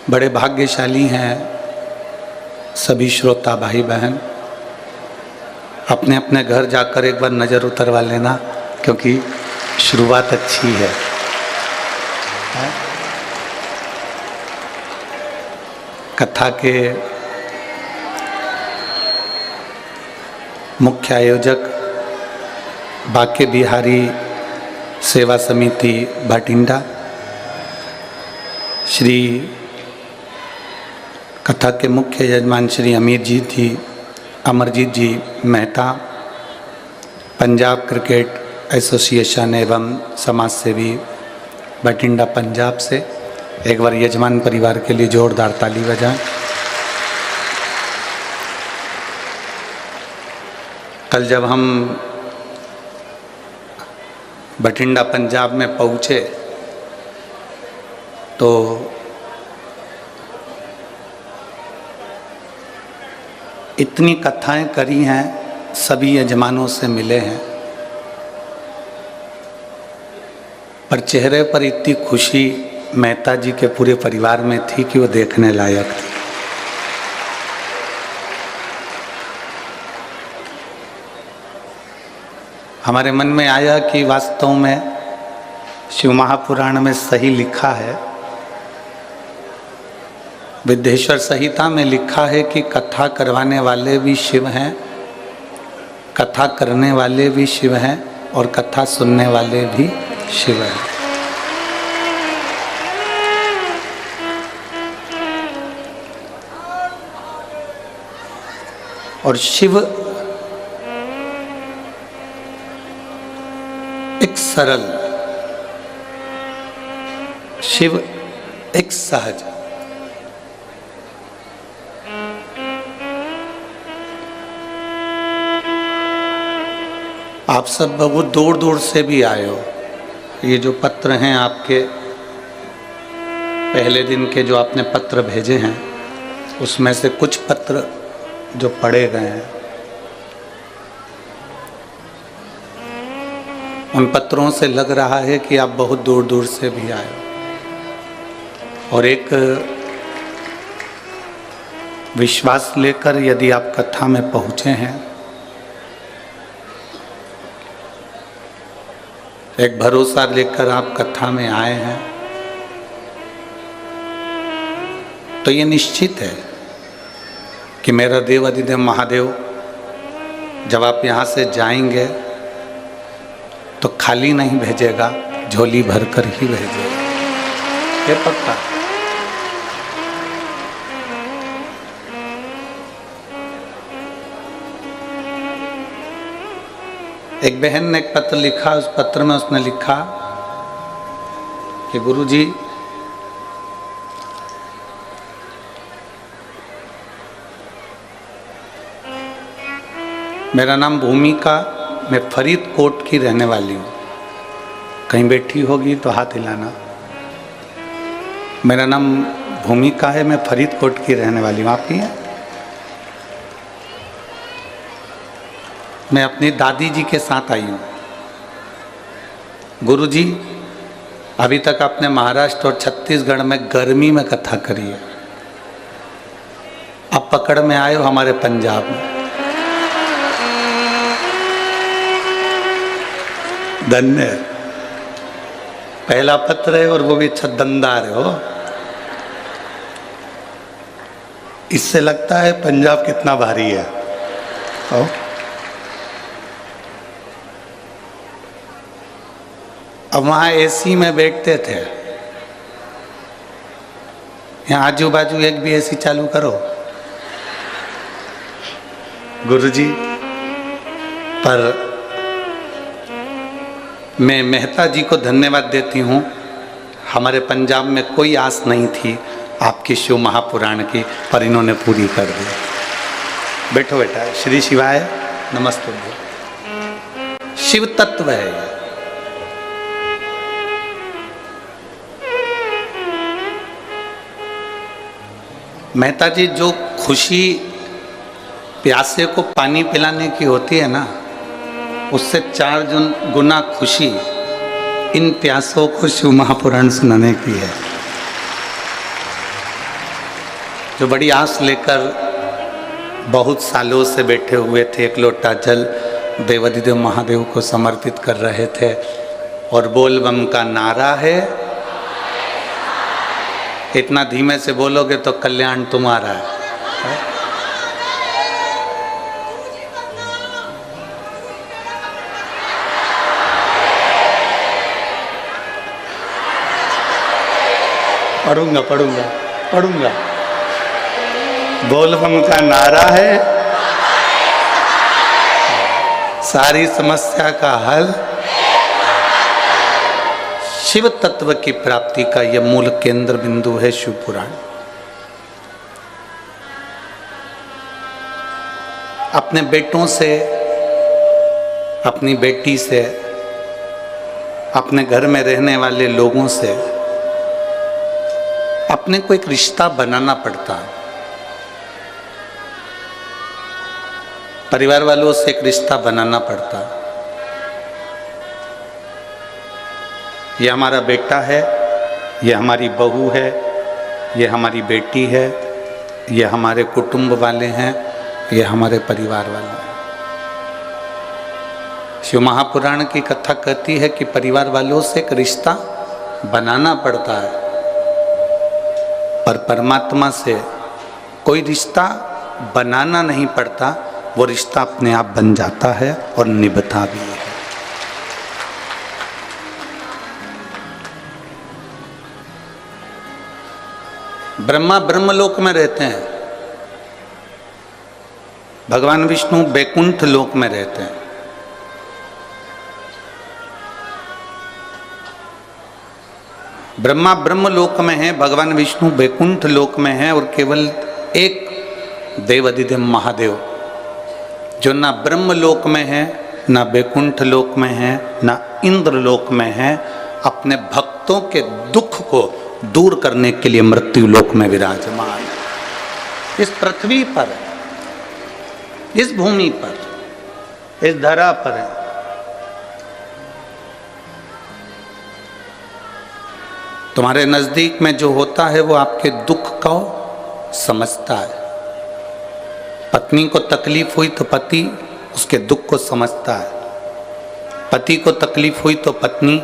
बड़े भाग्यशाली हैं सभी श्रोता भाई बहन। अपने अपने घर जाकर एक बार नज़र उतरवा लेना, क्योंकि शुरुआत अच्छी है। कथा के मुख्य आयोजक बाके बिहारी सेवा समिति भटिंडा, श्री कथा के मुख्य यजमान श्री अमरजीत जी मेहता, पंजाब क्रिकेट एसोसिएशन एवं समाज सेवी भटिंडा पंजाब से एक बार यजमान परिवार के लिए जोरदार ताली बजाएं। कल जब हम भटिंडा पंजाब में पहुँचे तो इतनी कथाएं करी हैं, सभी यजमानों से मिले हैं, पर चेहरे पर इतनी खुशी मेहता जी के पूरे परिवार में थी कि वो देखने लायक थी। हमारे मन में आया कि वास्तव में शिव महापुराण में सही लिखा है, विद्येश्वर संहिता में लिखा है कि कथा करवाने वाले भी शिव हैं, कथा करने वाले भी शिव हैं और कथा सुनने वाले भी शिव हैं। और शिव एक सरल, शिव एक सहज, आप सब बहुत दूर दूर से भी आए हो। ये जो पत्र हैं आपके, पहले दिन के जो आपने पत्र भेजे हैं उसमें से कुछ पत्र जो पढ़े गए हैं, उन पत्रों से लग रहा है कि आप बहुत दूर दूर से भी आए हो और एक विश्वास लेकर यदि आप कथा में पहुँचे हैं, एक भरोसा लेकर आप कथा में आए हैं, तो ये निश्चित है कि मेरा देव अधिदेव महादेव जब आप यहाँ से जाएंगे तो खाली नहीं भेजेगा, झोली भरकर ही भेजेगा, ये पक्का। एक बहन ने एक पत्र लिखा, उस पत्र में उसने लिखा कि गुरुजी, मेरा नाम भूमिका, मैं फरीदकोट की रहने वाली हूँ। कहीं बैठी होगी तो हाथ हिलाना। मेरा नाम भूमिका है, मैं फरीदकोट की रहने वाली हूँ। आपकी है? मैं अपनी दादी जी के साथ आई हूँ। गुरुजी, अभी तक आपने महाराष्ट्र और छत्तीसगढ़ में गर्मी में कथा करी है, अब पकड़ में आए हो हमारे पंजाब में। धन्य, पहला पत्र है और वो भी छद्दनदार हो। इससे लगता है पंजाब कितना भारी है। अब वहाँ एसी में बैठते थे, यहाँ आजू बाजू एक भी एसी चालू करो गुरुजी। पर मैं मेहता जी को धन्यवाद देती हूँ, हमारे पंजाब में कोई आस नहीं थी आपकी शिव महापुराण की, पर इन्होंने पूरी कर दी। बैठो बेटा। श्री शिवाय नमस्ते। शिव तत्व है ये। मेहता जी, जो खुशी प्यासे को पानी पिलाने की होती है ना, उससे 4 गुना खुशी इन प्यासों को शिव महापुराण सुनाने की है। जो बड़ी आस लेकर बहुत सालों से बैठे हुए थे, एक लोटा जल देवाधिदेव महादेव को समर्पित कर रहे थे और बोल बम का नारा है। इतना धीमे से बोलोगे तो कल्याण तुम्हारा है। पढ़ूंगा। बोल बम का नारा है, सारी समस्या का हल, शिव तत्व की प्राप्ति का यह मूल केंद्र बिंदु है शिव पुराण। अपने बेटों से, अपनी बेटी से, अपने घर में रहने वाले लोगों से अपने को एक रिश्ता बनाना पड़ता है। परिवार वालों से एक रिश्ता बनाना पड़ता है। ये हमारा बेटा है, ये हमारी बहू है, ये हमारी बेटी है, ये हमारे कुटुंब वाले हैं, ये हमारे परिवार वाले हैं। शिव महापुराण की कथा कहती है कि परिवार वालों से एक रिश्ता बनाना पड़ता है, पर परमात्मा से कोई रिश्ता बनाना नहीं पड़ता, वो रिश्ता अपने आप बन जाता है और निभता भी है। ब्रह्मा ब्रह्मलोक में रहते हैं, भगवान विष्णु बैकुंठ लोक में रहते हैं। ब्रह्मा ब्रह्मलोक में है, भगवान विष्णु बैकुंठ लोक में है, और केवल एक देवाधिदेव महादेव जो ना ब्रह्मलोक में है, ना बैकुंठ लोक में है, ना इंद्र लोक में है, अपने भक्तों के दुख को दूर करने के लिए मृत्यु लोक में विराजमान है। इस पृथ्वी पर, इस भूमि पर, इस धरा पर है। तुम्हारे नजदीक में जो होता है वो आपके दुख को समझता है। पत्नी को तकलीफ हुई तो पति उसके दुख को समझता है, पति को तकलीफ हुई तो पत्नी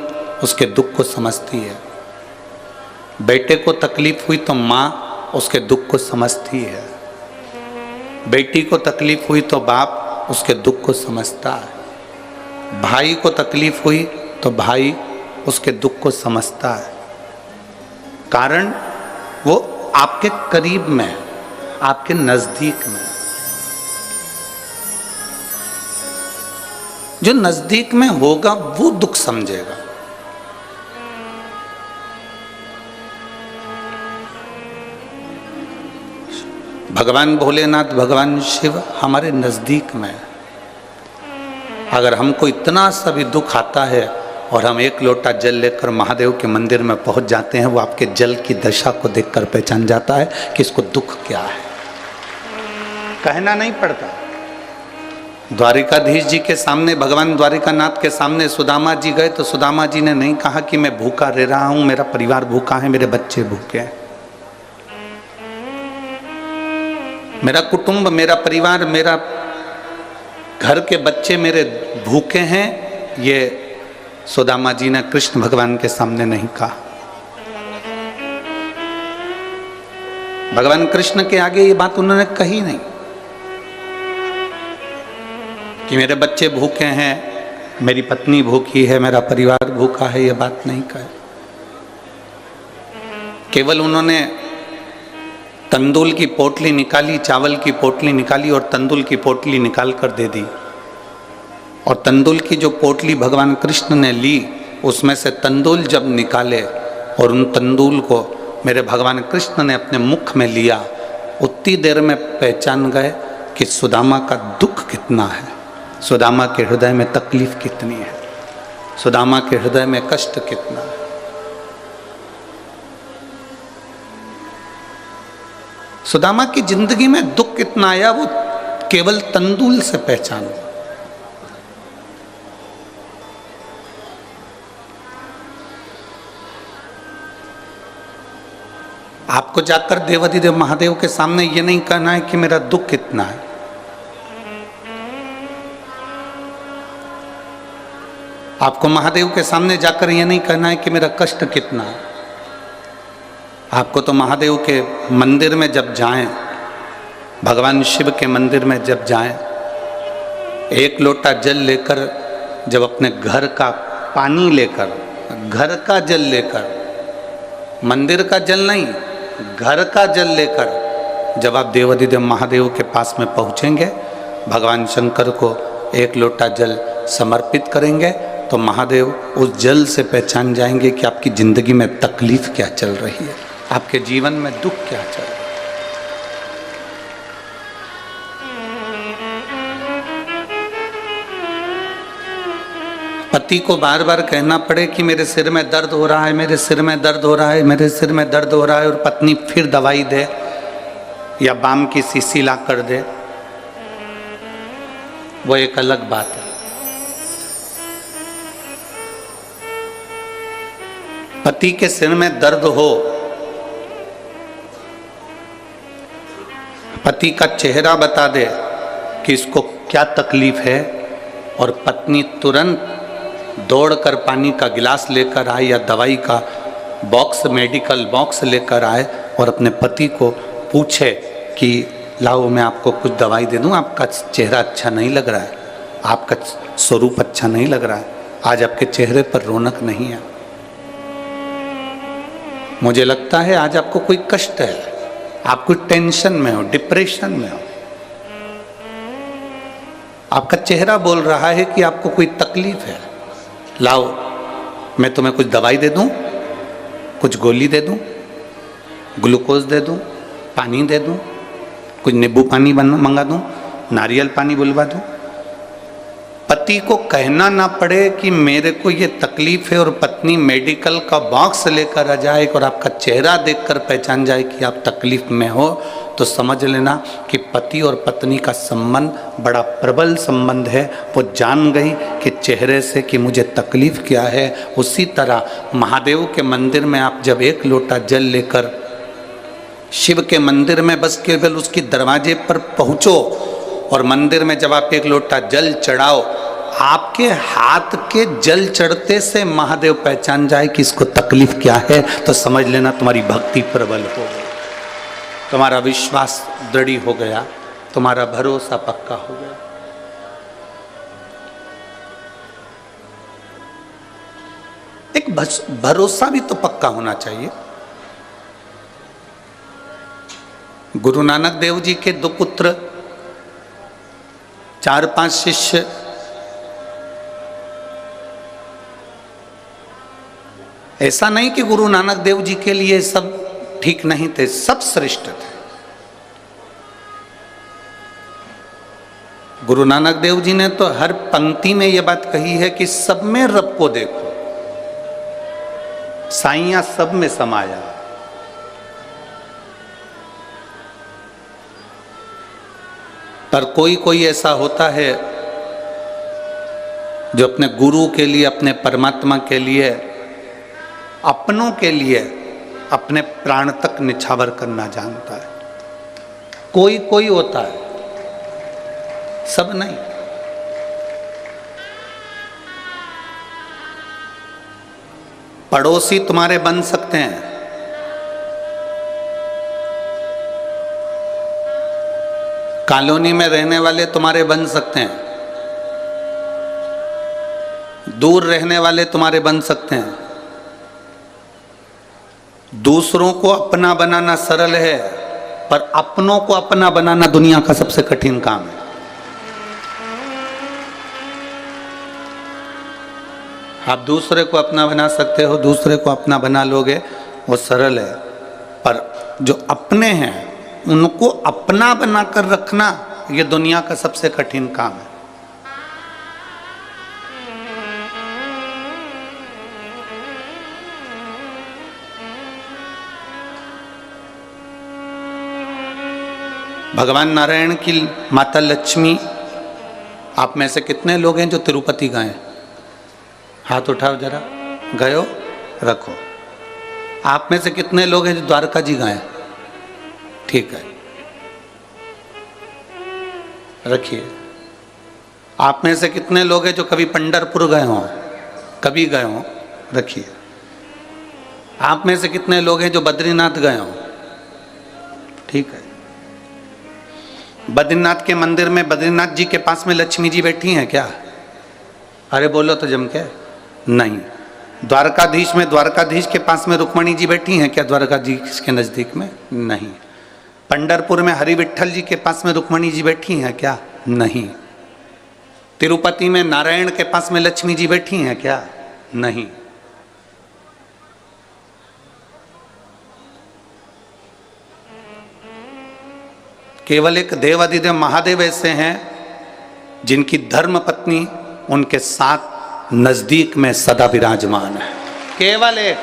उसके दुख को समझती है, बेटे को तकलीफ हुई तो माँ उसके दुख को समझती है, बेटी को तकलीफ हुई तो बाप उसके दुख को समझता है, भाई को तकलीफ हुई तो भाई उसके दुख को समझता है। कारण वो आपके करीब में, आपके नजदीक में। जो नजदीक में होगा वो दुख समझेगा। भगवान भोलेनाथ, भगवान शिव हमारे नजदीक में। अगर हमको इतना सा भी दुख आता है और हम एक लोटा जल लेकर महादेव के मंदिर में पहुंच जाते हैं, वो आपके जल की दशा को देखकर पहचान जाता है कि इसको दुख क्या है। कहना नहीं पड़ता। द्वारिकाधीश जी के सामने, भगवान द्वारिकानाथ के सामने सुदामा जी गए तो सुदामा जी ने नहीं कहा कि मैं भूखा रह रहा हूं, मेरा परिवार भूखा है, मेरे बच्चे भूखे हैं, मेरा कुटुंब, मेरा परिवार, मेरा घर के बच्चे मेरे भूखे हैं। ये सुदामा जी ने कृष्ण भगवान के सामने नहीं कहा। भगवान कृष्ण के आगे ये बात उन्होंने कही नहीं कि मेरे बच्चे भूखे हैं, मेरी पत्नी भूखी है, मेरा परिवार भूखा है, ये बात नहीं कही। केवल उन्होंने तंदूल की पोटली निकाली, चावल की पोटली निकाली और तंदूल की पोटली निकाल कर दे दी। और तंदूल की जो पोटली भगवान कृष्ण ने ली, उसमें से तंदूल जब निकाले और उन तंदूल को मेरे भगवान कृष्ण ने अपने मुख में लिया, उतनी देर में पहचान गए कि सुदामा का दुख कितना है, सुदामा के हृदय में तकलीफ कितनी है, सुदामा के हृदय में कष्ट कितना है। सुदामा की जिंदगी में दुख कितना आया वो केवल तंदूल से पहचान। आपको जाकर देवाधिदेव महादेव के सामने ये नहीं कहना है कि मेरा दुख कितना है। आपको महादेव के सामने जाकर ये नहीं कहना है कि मेरा कष्ट कितना है। आपको तो महादेव के मंदिर में जब जाएं, भगवान शिव के मंदिर में जब जाएं, एक लोटा जल लेकर, जब अपने घर का पानी लेकर, घर का जल लेकर, मंदिर का जल नहीं, घर का जल लेकर जब आप देवाधिदेव महादेव के पास में पहुँचेंगे, भगवान शंकर को एक लोटा जल समर्पित करेंगे, तो महादेव उस जल से पहचान जाएंगे कि आपकी ज़िंदगी में तकलीफ़ क्या चल रही है, आपके जीवन में दुख क्या चल रहा है। पति को बार बार कहना पड़े कि मेरे सिर में दर्द हो रहा है, मेरे सिर में दर्द हो रहा है, मेरे सिर में दर्द हो रहा है, और पत्नी फिर दवाई दे या बाम की शीशी ला कर दे, वो एक अलग बात है। पति के सिर में दर्द हो, पति का चेहरा बता दे कि इसको क्या तकलीफ है, और पत्नी तुरंत दौड़कर पानी का गिलास लेकर आए या दवाई का बॉक्स, मेडिकल बॉक्स लेकर आए और अपने पति को पूछे कि लाओ मैं आपको कुछ दवाई दे दूं, आपका चेहरा अच्छा नहीं लग रहा है, आपका स्वरूप अच्छा नहीं लग रहा है, आज आपके चेहरे पर रौनक नहीं है, मुझे लगता है आज आपको कोई कष्ट है, आप कोई टेंशन में हो, डिप्रेशन में हो, आपका चेहरा बोल रहा है कि आपको कोई तकलीफ है, लाओ मैं तुम्हें कुछ दवाई दे दूं, कुछ गोली दे दूं, ग्लूकोज दे दूं, पानी दे दूं, कुछ नींबू पानी मंगा दूं, नारियल पानी बुलवा दूं। पति को कहना ना पड़े कि मेरे को ये तकलीफ है, और पत्नी मेडिकल का बॉक्स लेकर आ जाए और आपका चेहरा देखकर पहचान जाए कि आप तकलीफ में हो, तो समझ लेना कि पति और पत्नी का संबंध बड़ा प्रबल संबंध है। वो जान गई कि चेहरे से कि मुझे तकलीफ क्या है। उसी तरह महादेव के मंदिर में आप जब एक लोटा जल लेकर शिव के मंदिर में बस केवल उसकी दरवाजे पर पहुँचो, और मंदिर में जब आप एक लोटा जल चढ़ाओ, आपके हाथ के जल चढ़ते से महादेव पहचान जाए कि इसको तकलीफ क्या है, तो समझ लेना तुम्हारी भक्ति प्रबल हो गई, तुम्हारा विश्वास दृढ़ हो गया, तुम्हारा भरोसा पक्का हो गया। एक भरोसा भी तो पक्का होना चाहिए। गुरु नानक देव जी के 2 पुत्र, 4-5 शिष्य, ऐसा नहीं कि गुरु नानक देव जी के लिए सब ठीक नहीं थे, सब श्रेष्ठ थे। गुरु नानक देव जी ने तो हर पंक्ति में यह बात कही है कि सब में रब को देखो, साईयां सब में समाया। पर कोई कोई ऐसा होता है जो अपने गुरु के लिए, अपने परमात्मा के लिए, अपनों के लिए अपने प्राण तक निछावर करना जानता है। कोई कोई होता है, सब नहीं। पड़ोसी तुम्हारे बन सकते हैं, कॉलोनी में रहने वाले तुम्हारे बन सकते हैं, दूर रहने वाले तुम्हारे बन सकते हैं। दूसरों को अपना बनाना सरल है, पर अपनों को अपना बनाना दुनिया का सबसे कठिन काम है। आप दूसरे को अपना बना सकते हो, दूसरे को अपना बना लोगे, वो सरल है, पर जो अपने हैं उनको अपना बनाकर रखना, ये दुनिया का सबसे कठिन काम है। भगवान नारायण की माता लक्ष्मी, आप में से कितने लोग हैं जो तिरुपति गए? हाथ उठाओ जरा, गए हो? रखो। आप में से कितने लोग हैं जो द्वारका जी गए? ठीक है, रखिए। आप में से कितने लोग हैं जो कभी पंढरपुर गए हों, कभी गए हों? रखिए। आप में से कितने लोग हैं जो बद्रीनाथ गए हों? ठीक है। बद्रीनाथ के मंदिर में, बद्रीनाथ जी के पास में लक्ष्मी जी बैठी हैं क्या? अरे बोलो तो जम के। नहीं। द्वारकाधीश में, द्वारकाधीश के पास में रुक्मणी जी बैठी हैं क्या द्वारकाधीश के नज़दीक में? नहीं। पंढरपुर में हरि विट्ठल जी के पास में रुक्मणी जी बैठी हैं क्या? नहीं। तिरुपति में नारायण के पास में लक्ष्मी जी बैठी हैं क्या? नहीं। केवल एक देवाधिदेव महादेव ऐसे हैं जिनकी धर्म पत्नी उनके साथ नजदीक में सदा विराजमान है। केवल एक।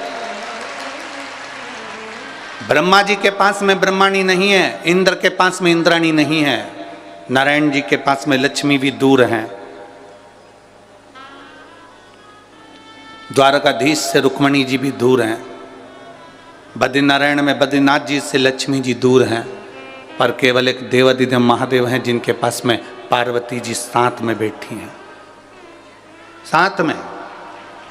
ब्रह्मा जी के पास में ब्रह्माणी नहीं है, इंद्र के पास में इंद्राणी नहीं है, नारायण जी के पास में लक्ष्मी भी दूर हैं, द्वारकाधीश से रुक्मणी जी भी दूर हैं, बद्रीनारायण में बद्रीनाथ जी से लक्ष्मी जी दूर हैं, पर केवल एक देवाधिदेव महादेव हैं जिनके पास में पार्वती जी साथ में बैठी हैं, साथ में।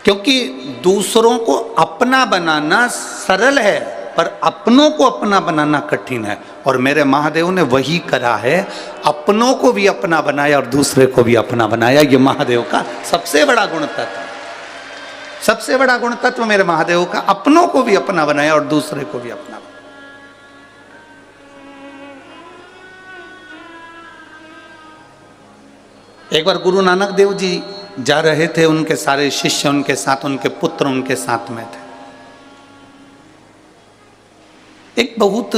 क्योंकि दूसरों को अपना बनाना सरल है, पर अपनों को अपना बनाना कठिन है। और मेरे महादेव ने वही करा है, अपनों को भी अपना बनाया और दूसरे को भी अपना बनाया। ये महादेव का सबसे बड़ा गुण तत्व, सबसे बड़ा गुण तत्व मेरे महादेव का, अपनों को भी अपना बनाया और दूसरे को भी अपना बनाया। एक बार गुरु नानक देव जी जा रहे थे, उनके सारे शिष्य उनके साथ, उनके पुत्र उनके साथ में थे। एक बहुत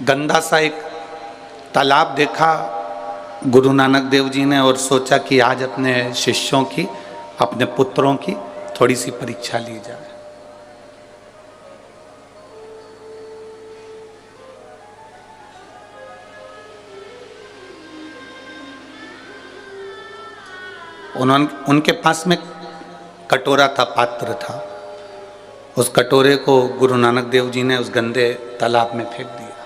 गंदा सा एक तालाब देखा गुरु नानक देव जी ने और सोचा कि आज अपने शिष्यों की, अपने पुत्रों की थोड़ी सी परीक्षा ली जाए। उनके पास में कटोरा था, पात्र था। उस कटोरे को गुरु नानक देव जी ने उस गंदे तालाब में फेंक दिया।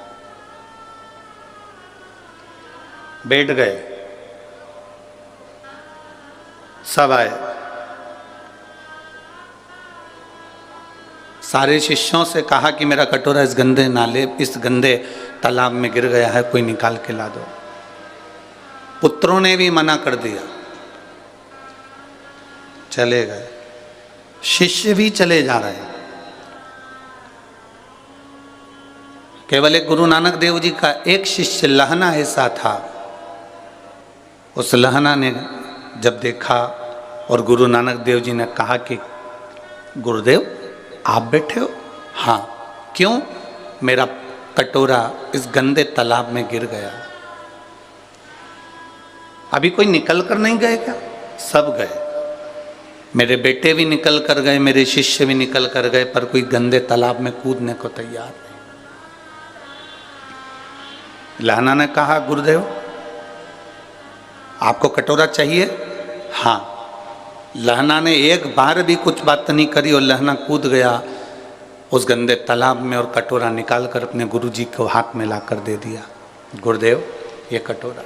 बैठ गए, सब आए, सारे शिष्यों से कहा कि मेरा कटोरा इस गंदे नाले, इस गंदे तालाब में गिर गया है, कोई निकाल के ला दो। पुत्रों ने भी मना कर दिया, चले गए। शिष्य भी चले जा रहे हैं। केवल एक गुरु नानक देव जी का एक शिष्य लहना ऐसा था, उस लहना ने जब देखा और गुरु नानक देव जी ने कहा कि गुरुदेव आप बैठे हो? हाँ। क्यों? मेरा कटोरा इस गंदे तालाब में गिर गया। अभी कोई निकल कर नहीं गए क्या? सब गए। मेरे बेटे भी निकल कर गए, मेरे शिष्य भी निकल कर गए, पर कोई गंदे तालाब में कूदने को तैयार नहीं। लहना ने कहा गुरुदेव आपको कटोरा चाहिए? हाँ। लहना ने एक बार भी कुछ बात नहीं करी और लहना कूद गया उस गंदे तालाब में और कटोरा निकाल कर अपने गुरु जी को हाथ में लाकर दे दिया। गुरुदेव ये कटोरा।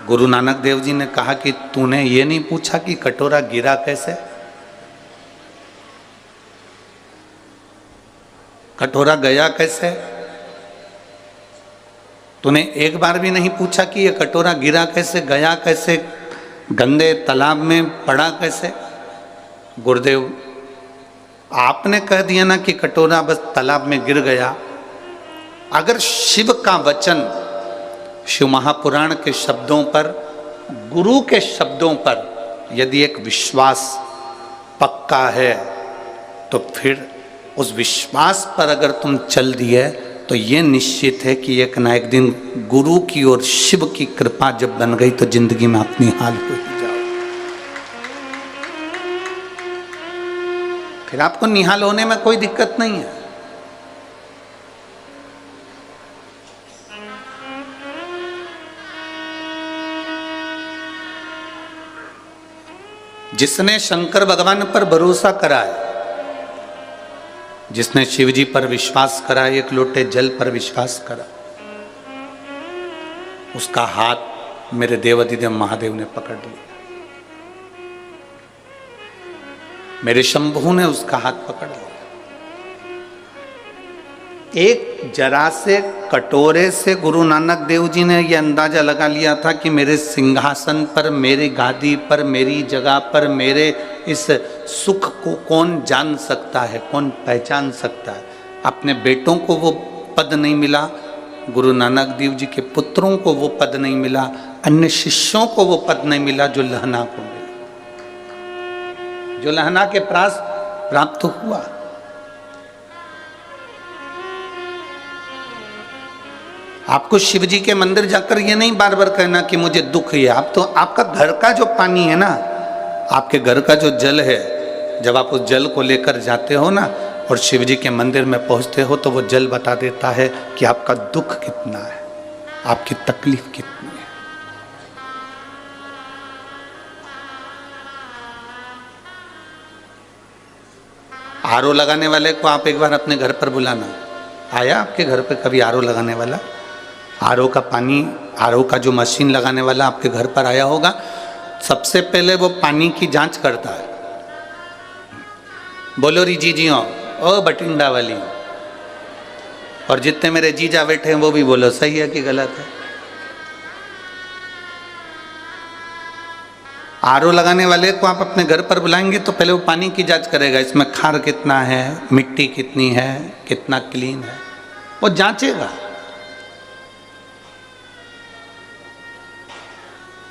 गुरु नानक देव जी ने कहा कि तूने ये नहीं पूछा कि कटोरा गिरा कैसे? कटोरा गया कैसे? तूने एक बार भी नहीं पूछा कि ये कटोरा गिरा कैसे, गया कैसे, गंदे तालाब में पड़ा कैसे? गुरुदेव आपने कह दिया ना कि कटोरा बस तालाब में गिर गया। अगर शिव का वचन, शिव महापुराण के शब्दों पर, गुरु के शब्दों पर यदि एक विश्वास पक्का है, तो फिर उस विश्वास पर अगर तुम चल दिए तो ये निश्चित है कि एक ना एक दिन गुरु की और शिव की कृपा जब बन गई तो जिंदगी में अपनी हाल हो ही जाओ। फिर आपको निहाल होने में कोई दिक्कत नहीं है। जिसने शंकर भगवान पर भरोसा करा है, जिसने शिव जी पर विश्वास करा, एक लोटे जल पर विश्वास करा, उसका हाथ मेरे देवाधिदेव महादेव ने पकड़ लिया। मेरे शंभू ने उसका हाथ पकड़ लिया। एक जरा से कटोरे से गुरु नानक देव जी ने यह अंदाजा लगा लिया था कि मेरे सिंहासन पर, मेरी गादी पर, मेरी जगह पर, मेरे इस सुख को कौन जान सकता है, कौन पहचान सकता है। अपने बेटों को वो पद नहीं मिला, गुरु नानक देव जी के पुत्रों को वो पद नहीं मिला, अन्य शिष्यों को वो पद नहीं मिला जो लहना को मिला, जो लहना के पास प्राप्त हुआ। आपको शिव जी के मंदिर जाकर ये नहीं बार बार कहना कि मुझे दुख है। आप तो, आपका घर का जो पानी है ना, आपके घर का जो जल है, जब आप उस जल को लेकर जाते हो ना और शिव जी के मंदिर में पहुंचते हो, तो वो जल बता देता है कि आपका दुख कितना है, आपकी तकलीफ कितनी है। आरओ लगाने वाले को आप एक बार अपने घर पर बुलाना। आया आपके घर पे कभी आरओ लगाने वाला? आरओ का पानी, आरओ का जो मशीन लगाने वाला आपके घर पर आया होगा, सबसे पहले वो पानी की जांच करता है। बोलो री जीजियो, ओ बटिंडा वाली, और जितने मेरे जीजा बैठे हैं वो भी बोलो सही है कि गलत है। आरओ लगाने वाले को आप अपने घर पर बुलाएंगे तो पहले वो पानी की जांच करेगा, इसमें खार कितना है, मिट्टी कितनी है, कितना क्लीन है, वो जांचेगा।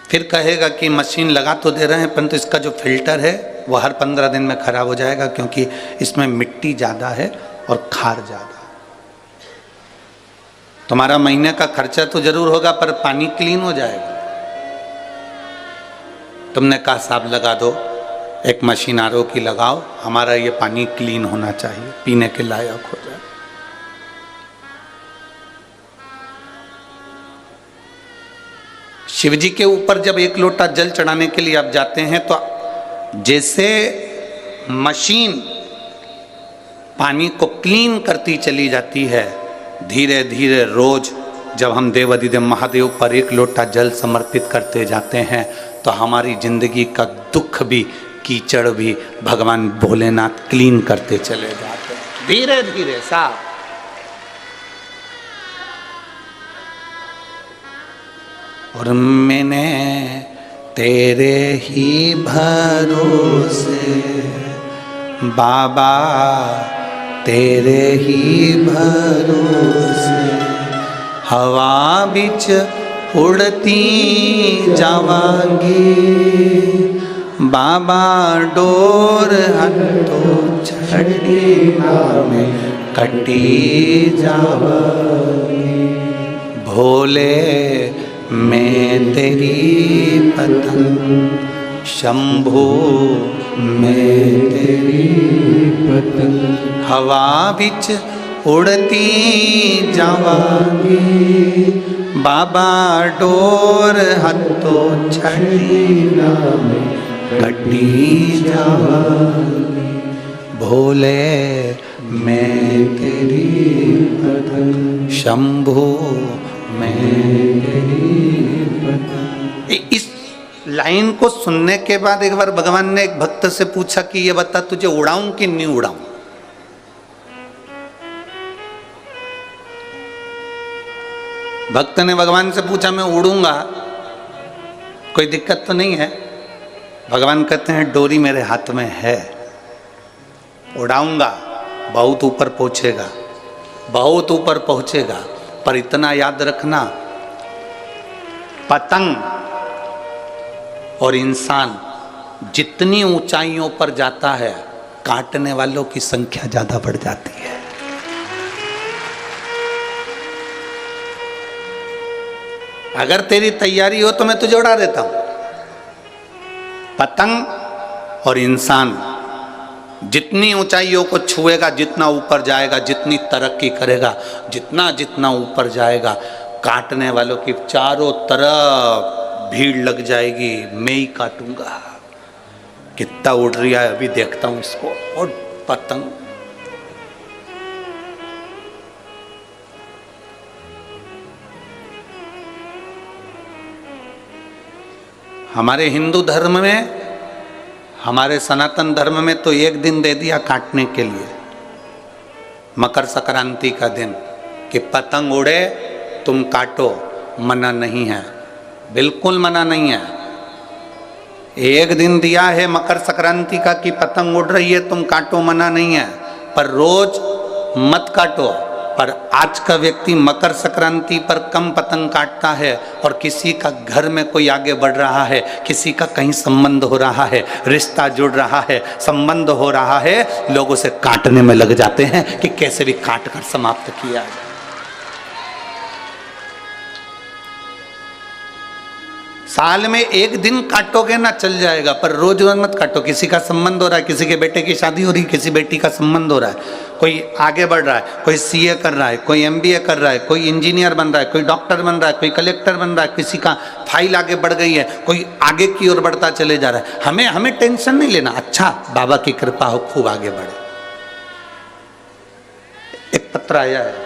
फिर कहेगा कि मशीन लगा तो दे रहे हैं, परंतु इसका जो फिल्टर है वो हर 15 दिन में खराब हो जाएगा, क्योंकि इसमें मिट्टी ज़्यादा है और खार ज़्यादा है। तुम्हारा महीने का खर्चा तो जरूर होगा, पर पानी क्लीन हो जाएगा। तुमने कहा साहब लगा दो, एक मशीन आरओ की लगाओ, हमारा ये पानी क्लीन होना चाहिए, पीने के लायक हो जाए। शिव जी के ऊपर जब एक लोटा जल चढ़ाने के लिए आप जाते हैं, तो जैसे मशीन पानी को क्लीन करती चली जाती है, धीरे धीरे रोज जब हम देवाधिदेव महादेव पर एक लोटा जल समर्पित करते जाते हैं, तो हमारी जिंदगी का दुख भी, कीचड़ भी भगवान भोलेनाथ क्लीन करते चले जाते हैं, धीरे धीरे साफ। और मैंने तेरे ही भरोसे बाबा, तेरे ही भरोसे हवा बिच उड़ती जावांगी, बाबा डोर हटो छड़ी में कटी जावांगी। भोले मैं तेरी पतंग, शंभो मैं तेरी पतंग, हवा बिच उड़ती जावांगी, बाबा डोर हथो छड़ी में कटी जावांगी। भोले मैं तेरी पतंग, शंभो इस लाइन को सुनने के बाद एक बार भगवान ने एक भक्त से पूछा कि ये बता तुझे उड़ाऊं कि नहीं उड़ाऊं। भक्त ने भगवान से पूछा मैं उड़ूंगा, कोई दिक्कत तो नहीं है। भगवान कहते हैं डोरी मेरे हाथ में है, उड़ाऊंगा, बहुत ऊपर पहुंचेगा, बहुत ऊपर पहुंचेगा। पर इतना याद रखना, पतंग और इंसान जितनी ऊंचाइयों पर जाता है, काटने वालों की संख्या ज्यादा बढ़ जाती है। अगर तेरी तैयारी हो तो मैं तुझे उड़ा देता हूं। पतंग और इंसान जितनी ऊंचाइयों को छुएगा, जितना ऊपर जाएगा, जितनी तरक्की करेगा, जितना जितना ऊपर जाएगा, काटने वालों की चारों तरफ भीड़ लग जाएगी, मैं ही काटूंगा। कितना उड़ रहा है, अभी देखता हूं इसको। और पतंग हमारे हिंदू धर्म में, हमारे सनातन धर्म में तो एक दिन दे दिया काटने के लिए, मकर संक्रांति का दिन, कि पतंग उड़े तुम काटो, मना नहीं है, बिल्कुल मना नहीं है। एक दिन दिया है मकर संक्रांति का कि पतंग उड़ रही है तुम काटो, मना नहीं है, पर रोज मत काटो। पर आज का व्यक्ति मकर संक्रांति पर कम पतंग काटता है, और किसी का घर में कोई आगे बढ़ रहा है, किसी का कहीं संबंध हो रहा है, रिश्ता जुड़ रहा है, संबंध हो रहा है, लोग उसे काटने में लग जाते हैं कि कैसे भी काट कर समाप्त किया जाए। साल में एक दिन काटोगे ना चल जाएगा, पर रोज रोज मत काटो। किसी का संबंध हो रहा है, किसी के बेटे की शादी हो रही है, किसी बेटी का संबंध हो रहा है, कोई आगे बढ़ रहा है, कोई सीए कर रहा है, कोई एमबीए कर रहा है, कोई इंजीनियर बन रहा है, कोई डॉक्टर बन रहा है, कोई कलेक्टर बन रहा है, किसी का फाइल आगे बढ़ गई है, कोई आगे की ओर बढ़ता चले जा रहा है। हमें टेंशन नहीं लेना, अच्छा बाबा की कृपा हो, खूब आगे बढ़े। एक पत्र आया है,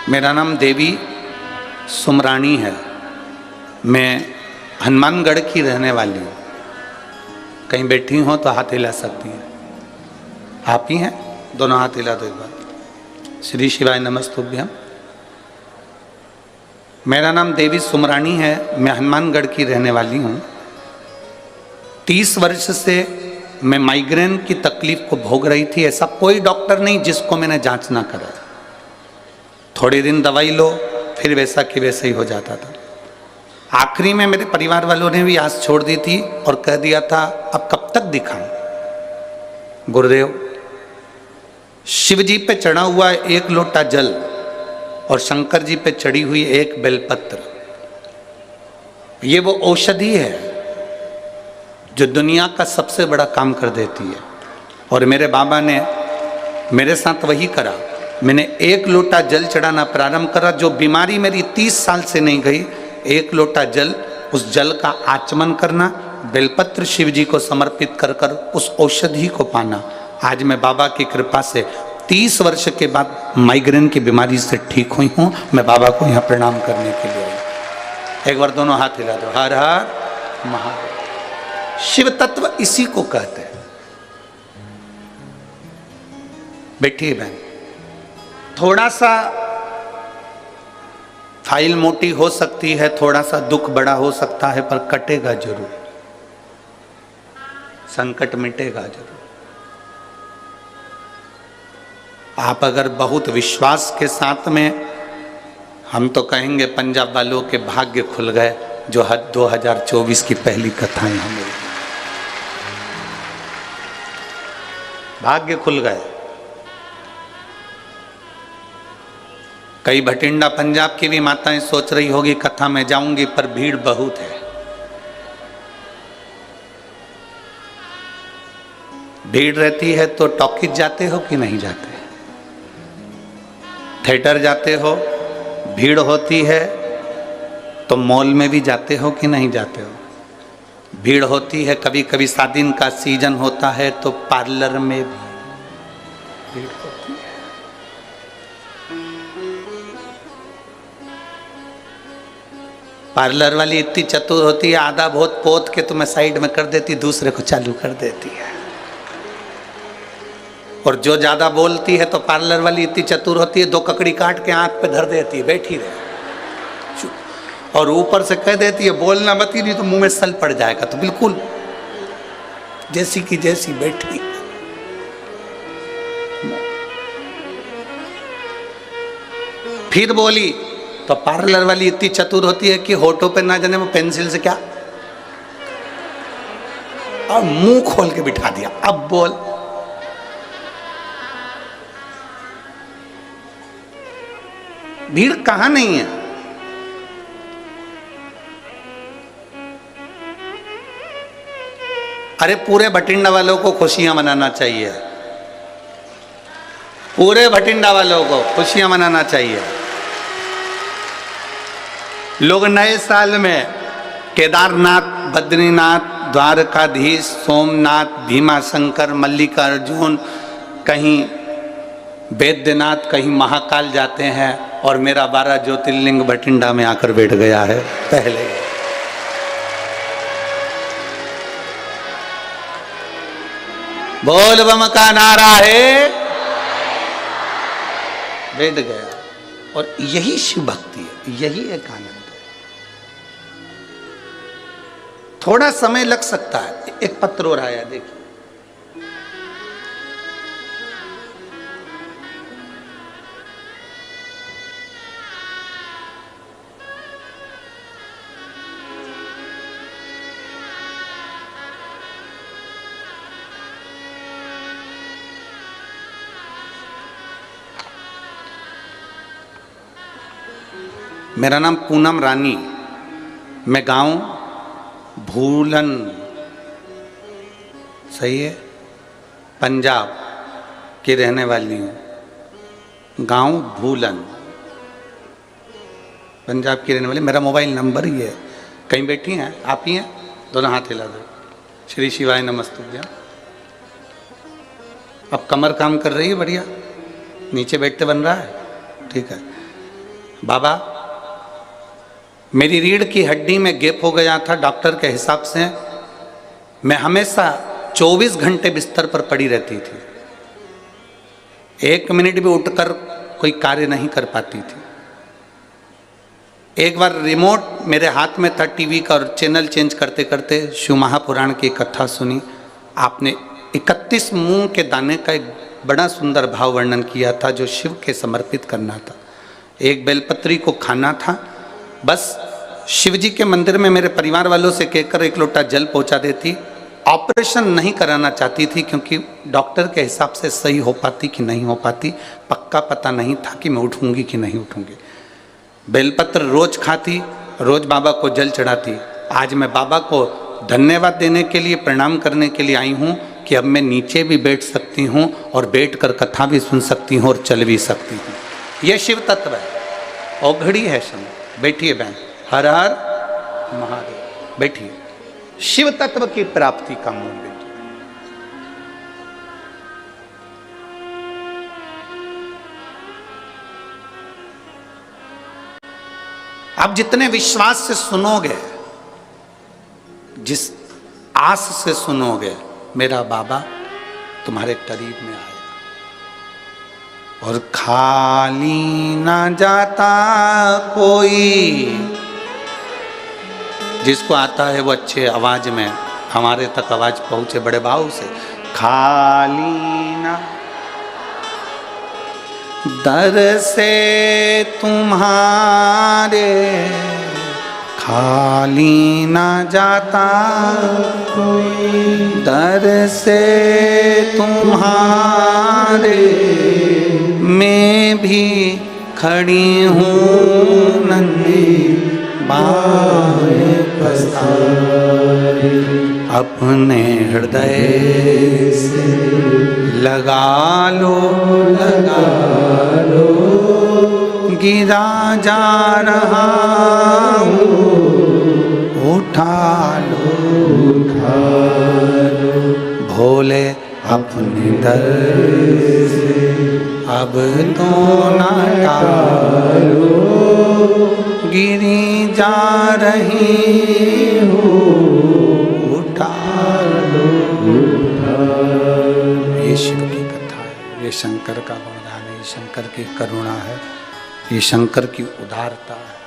मेरा नाम देवी सुमरानी है, मैं हनुमानगढ़ की रहने वाली हूँ। कहीं बैठी हो तो हाथ हिला सकती हैं। आप ही हैं? दोनों हाथ हिला दो एक बार। श्री शिवाय नमस्तुभ्यम। मेरा नाम देवी सुमरानी है, मैं हनुमानगढ़ की रहने वाली हूँ। 30 वर्ष से मैं माइग्रेन की तकलीफ को भोग रही थी। ऐसा कोई डॉक्टर नहीं जिसको मैंने जांच ना करा। थोड़े दिन दवाई लो, फिर वैसा कि वैसा ही हो जाता था। आखिरी में मेरे परिवार वालों ने भी आस छोड़ दी थी और कह दिया था अब कब तक दिखाऊं। गुरुदेव, शिव जी पे चढ़ा हुआ एक लोटा जल और शंकर जी पे चढ़ी हुई एक बेलपत्र, ये वो औषधि है जो दुनिया का सबसे बड़ा काम कर देती है। और मेरे बाबा ने मेरे साथ वही करा। मैंने एक लोटा जल चढ़ाना प्रारंभ करा। जो बीमारी मेरी 30 साल से नहीं गई, एक लोटा जल, उस जल का आचमन करना, बेलपत्र शिव जी को समर्पित कर कर उस औषधि को पाना। आज मैं बाबा की कृपा से 30 वर्ष के बाद माइग्रेन की बीमारी से ठीक हुई हूँ। मैं बाबा को यहाँ प्रणाम करने के लिए आई। एक बार दोनों हाथ हिला दो। हर हर महादेव। शिव तत्व इसी को कहते हैं। बैठिए बहन, थोड़ा सा फाइल मोटी हो सकती है, थोड़ा सा दुख बड़ा हो सकता है, पर कटेगा जरूर, संकट मिटेगा जरूर। आप अगर बहुत विश्वास के साथ में, हम तो कहेंगे पंजाब वालों के भाग्य खुल गए जो 2024 की पहली कथाएं हमें, भाग्य खुल गए। कई भटिंडा पंजाब की भी माताएं सोच रही होगी कथा में जाऊंगी, पर भीड़ बहुत है। भीड़ रहती है तो टॉकीज जाते हो कि नहीं जाते? थिएटर जाते हो? भीड़ होती है तो मॉल में भी जाते हो कि नहीं जाते हो? भीड़ होती है, कभी कभी शादी का सीजन होता है तो पार्लर में भी भीड़ होती है। पार्लर वाली इतनी चतुर होती है, आधा बहुत पोत के तुम्हें साइड में कर देती, दूसरे को चालू कर देती है। और जो ज्यादा बोलती है तो पार्लर वाली इतनी चतुर होती है, 2 ककड़ी काट के आंख पे धर देती है, बैठी रहे, और ऊपर से कह देती है बोलना मत, ही नहीं तो मुंह में सल पड़ जाएगा। तो बिल्कुल जैसी की जैसी बैठी। फिर बोली तो पार्लर वाली इतनी चतुर होती है कि होठों पे ना जाने वो पेंसिल से क्या, और मुंह खोल के बिठा दिया, अब बोल। भीड़ कहां नहीं है? अरे पूरे भटिंडा वालों को खुशियां मनाना चाहिए, पूरे भटिंडा वालों को खुशियां मनाना चाहिए। लोग नए साल में केदारनाथ, बद्रीनाथ, द्वारकाधीश, सोमनाथ, भीमाशंकर, मल्लिकार्जुन, कहीं वैद्यनाथ, कहीं महाकाल जाते हैं, और मेरा 12 ज्योतिर्लिंग भटिंडा में आकर बैठ गया है पहले। बोल बम का नारा है, बैठ गया। और यही शिव भक्ति है, यही एक आनंद है। थोड़ा समय लग सकता है। एक पत्र और आया, देखिए। मेरा नाम पूनम रानी, मैं गांव भूलन, सही है, पंजाब की रहने वाली हूँ। गांव भूलन, पंजाब की रहने वाली। मेरा मोबाइल नंबर ही है। कहीं बैठी हैं आप ही हैं? दोनों हाथ हिला दो। श्री शिवाय नमस्तुभ्यम। अब कमर काम कर रही है बढ़िया, नीचे बैठते बन रहा है, ठीक है। बाबा, मेरी रीढ़ की हड्डी में गैप हो गया था डॉक्टर के हिसाब से। मैं हमेशा 24 घंटे बिस्तर पर पड़ी रहती थी, 1 मिनट भी उठकर कोई कार्य नहीं कर पाती थी। एक बार रिमोट मेरे हाथ में था टीवी का, और चैनल चेंज करते करते शिव महापुराण की कथा सुनी। आपने 31 मूंग के दाने का एक बड़ा सुंदर भाव वर्णन किया था, जो शिव के समर्पित करना था। एक बेलपत्री को खाना था। बस शिव जी के मंदिर में मेरे परिवार वालों से कहकर 1 लोटा जल पहुंचा देती। ऑपरेशन नहीं कराना चाहती थी, क्योंकि डॉक्टर के हिसाब से सही हो पाती कि नहीं हो पाती, पक्का पता नहीं था कि मैं उठूंगी कि नहीं उठूंगी। बेलपत्र रोज खाती, रोज बाबा को जल चढ़ाती। आज मैं बाबा को धन्यवाद देने के लिए, प्रणाम करने के लिए आई हूँ कि अब मैं नीचे भी बैठ सकती हूँ, और बैठकर कथा भी सुन सकती हूँ, और चल भी सकती हूँ। यह शिव तत्व है। और घड़ी है समय, बैठिए बहन। हर हर महादेव, बैठिए। शिव तत्व की प्राप्ति का मूल बिंदु। आप जितने विश्वास से सुनोगे, जिस आस से सुनोगे, मेरा बाबा तुम्हारे करीब में आएगा। और खाली ना जाता कोई, जिसको आता है वो अच्छे आवाज में हमारे तक आवाज पहुंचे, बड़े भाव से। खाली ना दर से तुम्हारे, खाली ना जाता कोई, दर से तुम्हारे, मैं भी खड़ी हूँ नन्ही बाहें पसारे, अपने हृदय से लगा लो, लगा लो, गिरा जा रहा हूँ, उठा लो, उठा लो, भोले अपने दर से अब तो ना टालो, गिरी जा रही हो, उठा लो, उठा लो। ये शिव की कथा है, ये शंकर का वरदान है, ये शंकर की करुणा है, ये शंकर की उदारता है।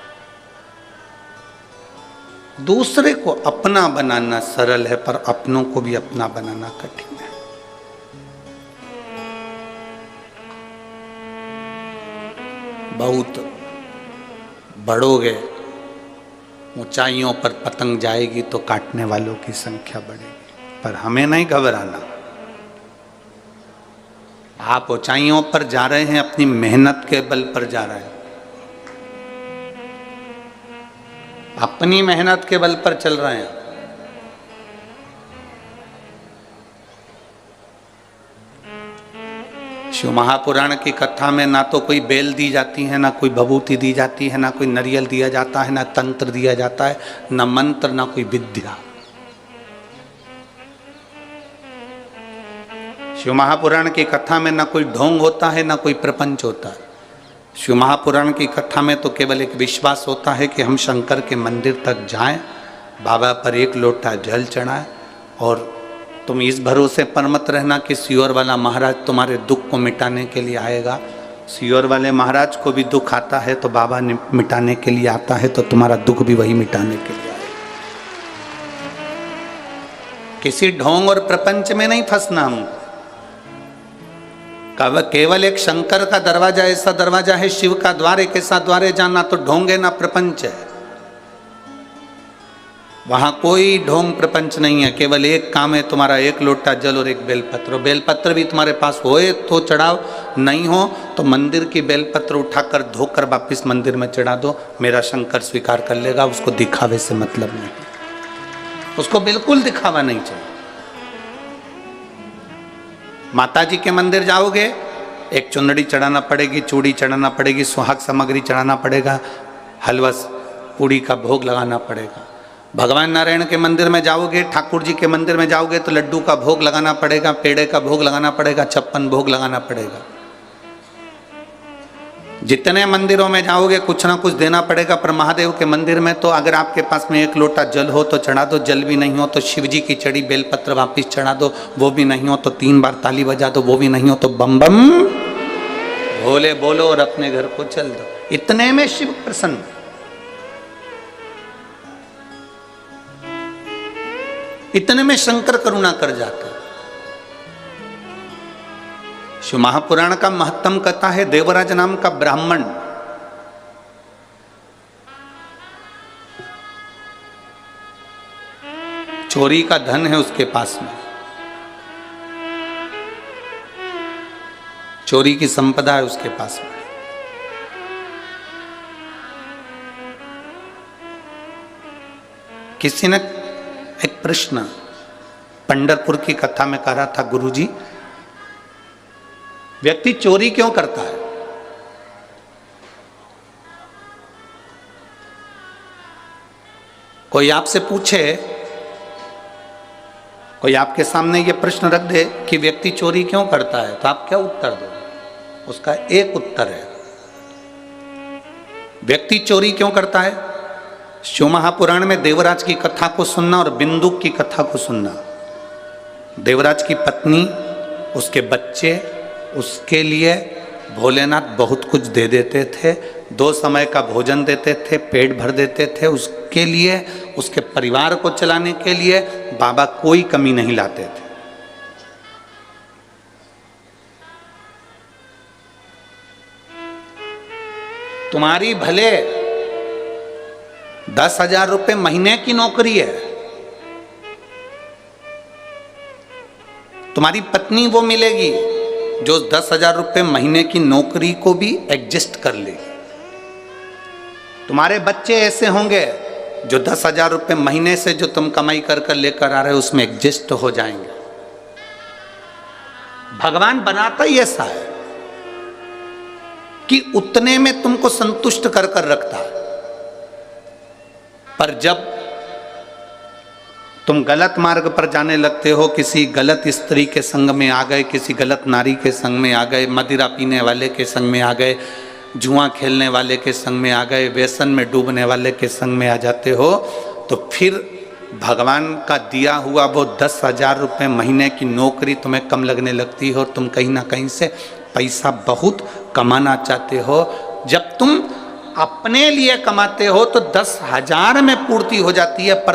दूसरे को अपना बनाना सरल है, पर अपनों को भी अपना बनाना कठिन है। बहुत बढ़ोगे, ऊंचाइयों पर पतंग जाएगी तो काटने वालों की संख्या बढ़ेगी, पर हमें नहीं घबराना। आप ऊंचाइयों पर जा रहे हैं, अपनी मेहनत के बल पर जा रहे हैं, अपनी मेहनत के बल पर चल रहे हैं। शिव महापुराण की कथा में ना तो कोई बेल दी जाती है, ना कोई भभूति दी जाती है, ना कोई नारियल दिया जाता है, ना तंत्र दिया जाता है, ना मंत्र, ना कोई विद्या। शिव महापुराण की कथा में ना कोई ढोंग होता है, ना कोई प्रपंच होता है। शिव महापुराण की कथा में तो केवल एक विश्वास होता है कि हम शंकर के मंदिर तक जाएं, बाबा पर एक लोटा जल चढ़ाएं, और तुम इस भरोसे पर मत रहना कि सियोर वाला महाराज तुम्हारे दुख को मिटाने के लिए आएगा। सियोर वाले महाराज को भी दुख आता है तो बाबा ने मिटाने के लिए आता है, तो तुम्हारा दुख भी वही मिटाने के लिए आएगा। किसी ढोंग और प्रपंच में नहीं फंसना हमको। केवल एक शंकर का दरवाजा ऐसा दरवाजा है, शिव का द्वार एक ऐसा द्वार है जहां ना तो ढोंग है ना प्रपंच है। वहां कोई ढोंग प्रपंच नहीं है, केवल एक काम है, तुम्हारा एक लोटा जल और एक बेलपत्र। बेलपत्र भी तुम्हारे पास होए तो चढ़ाओ, नहीं हो तो मंदिर की बेलपत्र उठाकर धोकर वापिस मंदिर में चढ़ा दो, मेरा शंकर स्वीकार कर लेगा। उसको दिखावे से मतलब नहीं, उसको बिल्कुल दिखावा नहीं चाहिए। माता जी के मंदिर जाओगे, एक चुंदड़ी चढ़ाना पड़ेगी, चूड़ी चढ़ाना पड़ेगी, सुहाग सामग्री चढ़ाना पड़ेगा, हलवा पूड़ी का भोग लगाना पड़ेगा। भगवान नारायण के मंदिर में जाओगे, ठाकुर जी के मंदिर में जाओगे तो लड्डू का भोग लगाना पड़ेगा, पेड़े का भोग लगाना पड़ेगा, 56 भोग लगाना पड़ेगा। जितने मंदिरों में जाओगे कुछ ना कुछ देना पड़ेगा। पर महादेव के मंदिर में तो अगर आपके पास में एक लोटा जल हो तो चढ़ा दो, जल भी नहीं हो तो शिव जी की चढ़ी बेलपत्र वापिस चढ़ा दो, वो भी नहीं हो तो 3 बार ताली बजा दो, वो भी नहीं हो तो बम बम भोले बोलो और अपने घर को चल दो। इतने में शिव प्रसन्न। इतने में शंकर करुणा कर जाता। शिव महापुराण का महत्तम कथा है, देवराज नाम का ब्राह्मण चोरी का धन है उसके पास में, चोरी की संपदा है उसके पास में। किसी ने एक प्रश्न पंढरपुर की कथा में कहा था, गुरुजी व्यक्ति चोरी क्यों करता है? कोई आपसे पूछे, कोई आपके सामने ये प्रश्न रख दे कि व्यक्ति चोरी क्यों करता है, तो आप क्या उत्तर दो? उसका एक उत्तर है, व्यक्ति चोरी क्यों करता है? शिव महापुराण में देवराज की कथा को सुनना और बिंदुक की कथा को सुनना। देवराज की पत्नी, उसके बच्चे, उसके लिए भोलेनाथ बहुत कुछ दे देते थे, 2 समय का भोजन देते थे, पेट भर देते थे। उसके लिए, उसके परिवार को चलाने के लिए बाबा कोई कमी नहीं लाते थे। तुम्हारी भले 10,000 रुपए महीने की नौकरी है, तुम्हारी पत्नी वो मिलेगी जो 10,000 रुपए महीने की नौकरी को भी एडजस्ट कर लेगी। तुम्हारे बच्चे ऐसे होंगे जो 10,000 रुपए महीने से जो तुम कमाई कर कर लेकर आ रहे हो उसमें एडजस्ट हो जाएंगे। भगवान बनाता ही ऐसा है कि उतने में तुमको संतुष्ट कर कर रखता है। पर जब तुम गलत मार्ग पर जाने लगते हो, किसी गलत स्त्री के संग में आ गए, किसी गलत नारी के संग में आ गए, मदिरा पीने वाले के संग में आ गए, जुआ खेलने वाले के संग में आ गए, व्यसन में डूबने वाले के संग में आ जाते हो, तो फिर भगवान का दिया हुआ वो 10,000 रुपये महीने की नौकरी तुम्हें कम लगने लगती है और तुम कहीं ना कहीं से पैसा बहुत कमाना चाहते हो। जब तुम अपने लिए कमाते हो तो 10,000 में पूर्ति हो जाती है, पर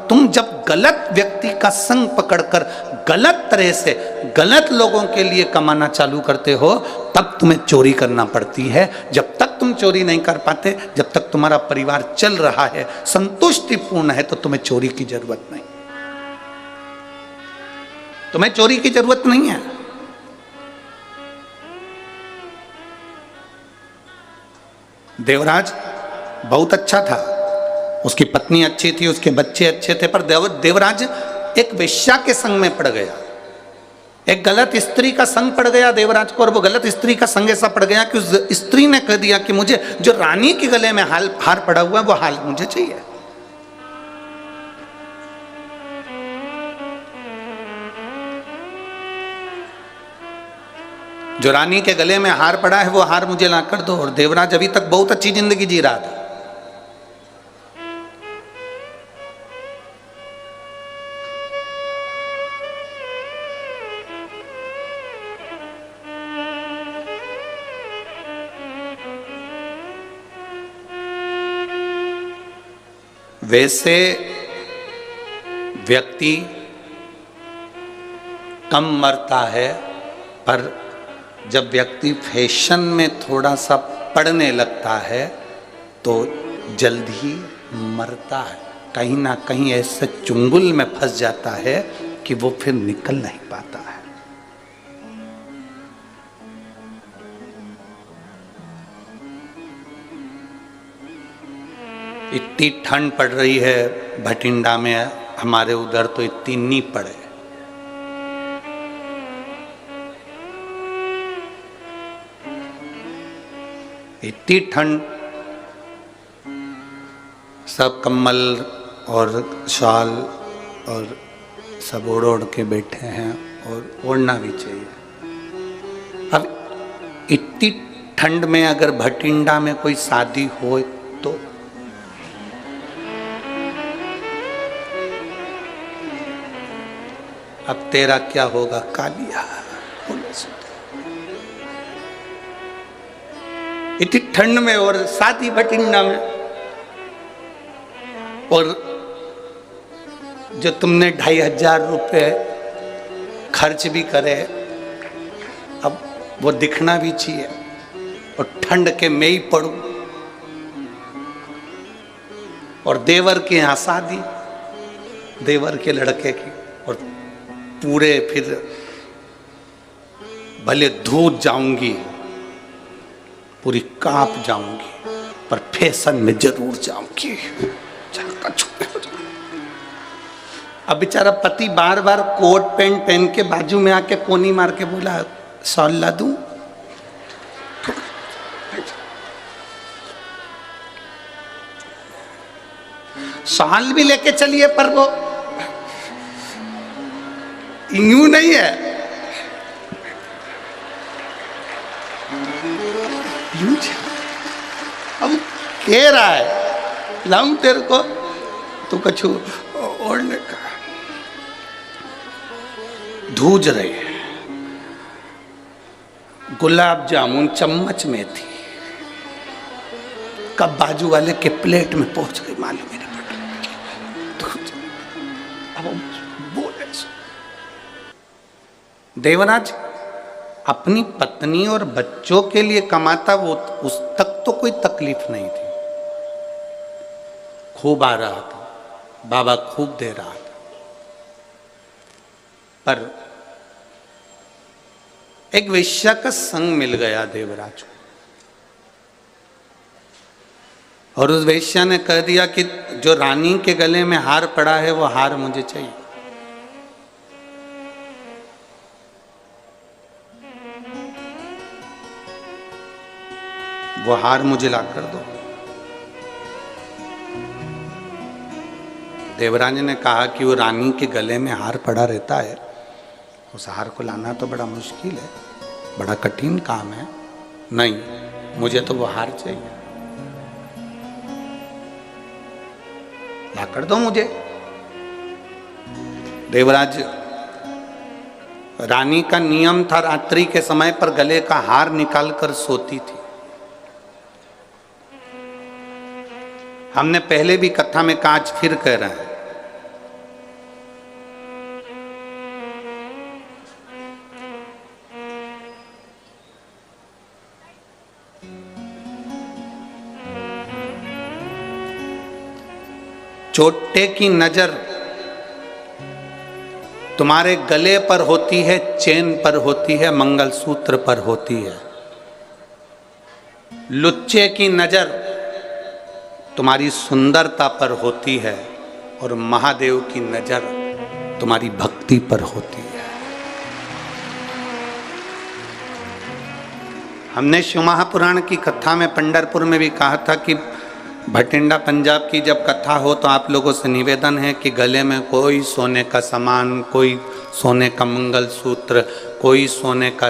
तुम जब गलत व्यक्ति का संग पकड़कर गलत तरह से गलत लोगों के लिए कमाना चालू करते हो तब तुम्हें चोरी करना पड़ती है। जब तक तुम चोरी नहीं कर पाते, जब तक तुम्हारा परिवार चल रहा है, संतुष्टिपूर्ण है, तो तुम्हें चोरी की जरूरत नहीं, तुम्हें चोरी की जरूरत नहीं है। देवराज बहुत अच्छा था, उसकी पत्नी अच्छी थी, उसके बच्चे अच्छे थे, पर देवराज एक वेश्या के संग में पड़ गया। एक गलत स्त्री का संग पड़ गया देवराज को, और वो गलत स्त्री का संग ऐसा पड़ गया कि उस स्त्री ने कह दिया कि मुझे जो रानी के गले में हार पड़ा हुआ है वो हार मुझे चाहिए। जो रानी के गले में हार पड़ा है वो हार मुझे ला कर दो। और देवराज अभी तक बहुत अच्छी जिंदगी जी रहा था। वैसे व्यक्ति कम मरता है, पर जब व्यक्ति फैशन में थोड़ा सा पड़ने लगता है तो जल्द ही मरता है। कहीं ना कहीं ऐसे चुंगल में फंस जाता है कि वो फिर निकल नहीं पाता है। इतनी ठंड पड़ रही है भटिंडा में, हमारे उधर तो इतनी नहीं पड़े। इतनी ठंड, सब कम्बल और शाल और सब ओढ़ ओढ़ के बैठे हैं, और ओढ़ना भी चाहिए। अब इतनी ठंड में अगर भटिंडा में कोई शादी हो तो अब तेरा क्या होगा कालिया। इतनी ठंड में और शादी भटिंडा में, और जो तुमने 2500 रुपये खर्च भी करे, अब वो दिखना भी चाहिए। और ठंड के मैं ही पड़ूं, और देवर के यहाँ शादी, देवर के लड़के की, और पूरे फिर भले धूत जाऊंगी, पूरी कांप जाऊंगी, पर फैशन में जरूर जाऊंगी। अब बेचारा पति बार बार कोट पैंट पहन के बाजू में आके कोनी मार के बोला, शॉल ला दूं? शॉल भी लेके चलिए, पर वो यूं नहीं है, यूं। अब कह रहा है लाऊं तेरे को, तो कछु ओढ़ने का। धूज रहे हैं, गुलाब जामुन चम्मच में थी, कब बाजू वाले के प्लेट में पहुंच गई मालूम ही नहीं पड़ा। अब बोले देवराज अपनी पत्नी और बच्चों के लिए कमाता, वो उस तक तो कोई तकलीफ नहीं थी। खूब आ रहा था, बाबा खूब दे रहा था, पर एक वेश्या का संग मिल गया देवराज को, और उस वेश्या ने कह दिया कि जो रानी के गले में हार पड़ा है वो हार मुझे चाहिए। वो हार मुझे ला कर दो। देवराज ने कहा कि वो रानी के गले में हार पड़ा रहता है, उस हार को लाना तो बड़ा मुश्किल है, बड़ा कठिन काम है। नहीं, मुझे तो वो हार चाहिए, ला कर दो मुझे। देवराज, रानी का नियम था रात्रि के समय पर गले का हार निकाल कर सोती थी। हमने पहले भी कथा में कहा, आज फिर कह रहे हैं, चोटे की नजर तुम्हारे गले पर होती है, चेन पर होती है, मंगलसूत्र पर होती है। लुच्चे की नजर तुम्हारी सुंदरता पर होती है, और महादेव की नजर तुम्हारी भक्ति पर होती है। हमने शिव महापुराण की कथा में पंढरपुर में भी कहा था कि भटिंडा पंजाब की जब कथा हो तो आप लोगों से निवेदन है कि गले में कोई सोने का सामान, कोई सोने का मंगलसूत्र, कोई सोने का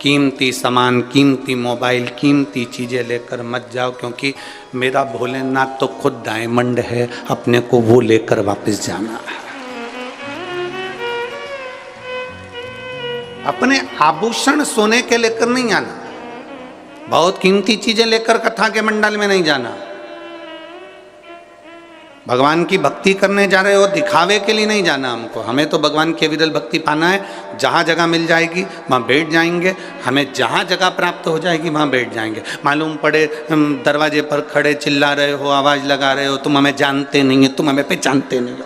कीमती सामान, कीमती मोबाइल, कीमती चीज़ें लेकर मत जाओ, क्योंकि मेरा भोलेनाथ तो खुद डायमंड है, अपने को वो लेकर वापस जाना है। अपने आभूषण सोने के लेकर नहीं आना, बहुत कीमती चीजें लेकर कथा के मंडल में नहीं जाना। भगवान की भक्ति करने जा रहे हो, दिखावे के लिए नहीं जाना हमको। हमें तो भगवान की विरल भक्ति पाना है। जहाँ जगह मिल जाएगी वहाँ बैठ जाएंगे, हमें जहाँ जगह प्राप्त हो जाएगी वहाँ बैठ जाएंगे। मालूम पड़े दरवाजे पर खड़े चिल्ला रहे हो, आवाज़ लगा रहे हो, तुम हमें जानते नहीं है, तुम हमें पहचानते नहीं हो,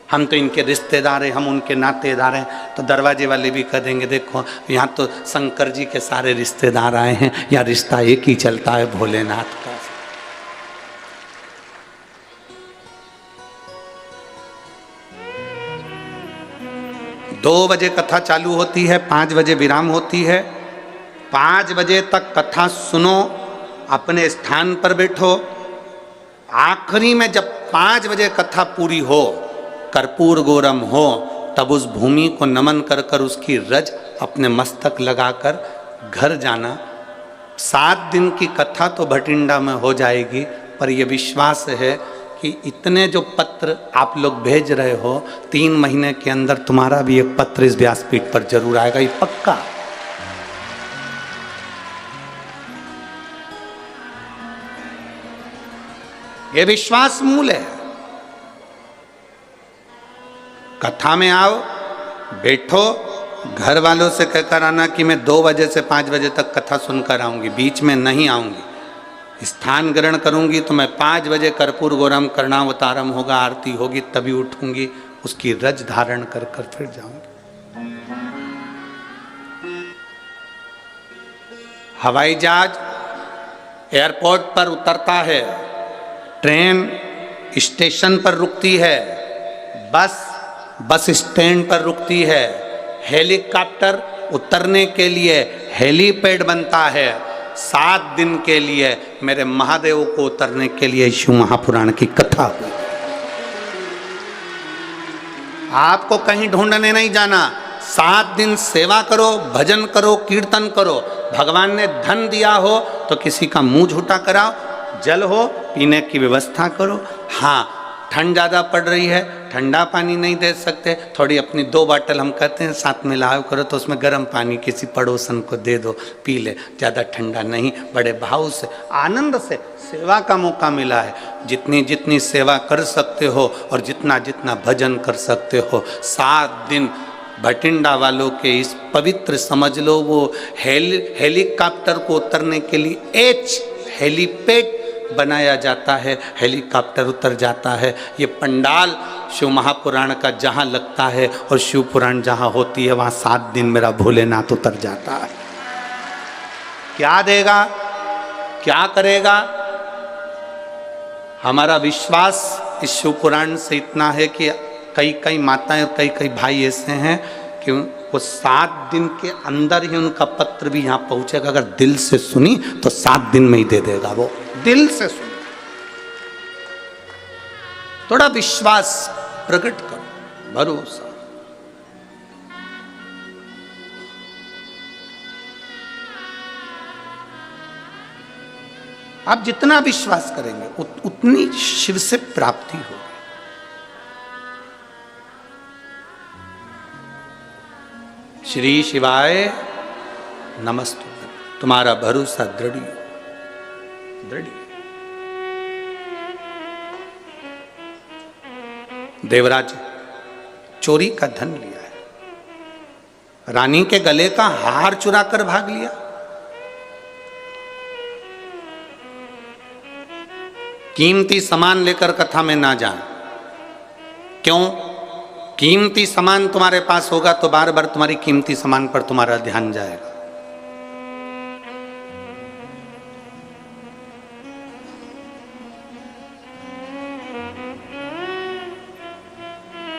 हम तो इनके रिश्तेदार हैं, हम उनके नातेदार हैं, तो दरवाजे वाले भी कह देंगे देखो यहाँ तो शंकर जी के सारे रिश्तेदार आए हैं, या रिश्ता एक ही चलता है भोलेनाथ का। 2 बजे कथा चालू होती है, 5 बजे विराम होती है। 5 बजे तक कथा सुनो, अपने स्थान पर बैठो। आखिरी में जब 5 बजे कथा पूरी हो, कर्पूर गौरम हो, तब उस भूमि को नमन कर कर उसकी रज अपने मस्तक लगाकर घर जाना। 7 दिन की कथा तो भटिंडा में हो जाएगी, पर यह विश्वास है कि इतने जो पत्र आप लोग भेज रहे हो, 3 महीने के अंदर तुम्हारा भी एक पत्र इस व्यासपीठ पर जरूर आएगा, ये पक्का। ये विश्वास मूल है। कथा में आओ, बैठो, घर वालों से कहकर आना कि मैं 2 बजे से 5 बजे तक कथा सुनकर आऊंगी, बीच में नहीं आऊंगी। स्थान ग्रहण करूंगी तो मैं 5 बजे कर्पूर गौरम कर्णावतारम होगा, आरती होगी, तभी उठूंगी, उसकी रज धारण कर कर फिर जाऊंगी। हवाई जहाज एयरपोर्ट पर उतरता है, ट्रेन स्टेशन पर रुकती है, बस स्टैंड पर रुकती है, हेलीकॉप्टर उतरने के लिए हेलीपैड बनता है। 7 दिन के लिए मेरे महादेव को उतरने के लिए शिव महापुराण की कथा हुई। आपको कहीं ढूंढने नहीं जाना, 7 दिन सेवा करो, भजन करो, कीर्तन करो। भगवान ने धन दिया हो तो किसी का मुंह झूठा कराओ, जल हो पीने की व्यवस्था करो। हाँ, ठंड ज़्यादा पड़ रही है, ठंडा पानी नहीं दे सकते, थोड़ी अपनी 2 बाटल हम कहते हैं साथ में लाओ करो, तो उसमें गर्म पानी किसी पड़ोसन को दे दो, पी ले, ज़्यादा ठंडा नहीं। बड़े भाव से, आनंद से सेवा का मौका मिला है। जितनी जितनी सेवा कर सकते हो और जितना जितना भजन कर सकते हो, 7 दिन भटिंडा वालों के इस पवित्र, समझ लो वो हेलीकॉप्टर को उतरने के लिए हेलीपैड बनाया जाता है, हेलीकॉप्टर उतर जाता है। ये पंडाल शिव महापुराण का जहाँ लगता है और शिव पुराण जहाँ होती है, वहाँ 7 दिन मेरा भोलेनाथ उतर जाता है। क्या देगा, क्या करेगा? हमारा विश्वास इस शिव पुराण से इतना है कि कई माताएं और कई भाई ऐसे हैं कि वो 7 दिन के अंदर ही उनका पत्र भी यहाँ पहुँचेगा। अगर दिल से सुनी तो 7 दिन में ही दे देगा, वो दिल से सुनी। थोड़ा विश्वास प्रकट करो, भरोसा। आप जितना विश्वास करेंगे उतनी शिव से प्राप्ति होगी। श्री शिवाय नमस्तुभ्यं। तुम्हारा भरोसा दृढ़ दृढ़। देवराज चोरी का धन लिया है, रानी के गले का हार चुरा कर भाग लिया। कीमती सामान लेकर कथा में ना जाना। क्यों? कीमती सामान तुम्हारे पास होगा तो बार बार तुम्हारी कीमती सामान पर तुम्हारा ध्यान जाएगा।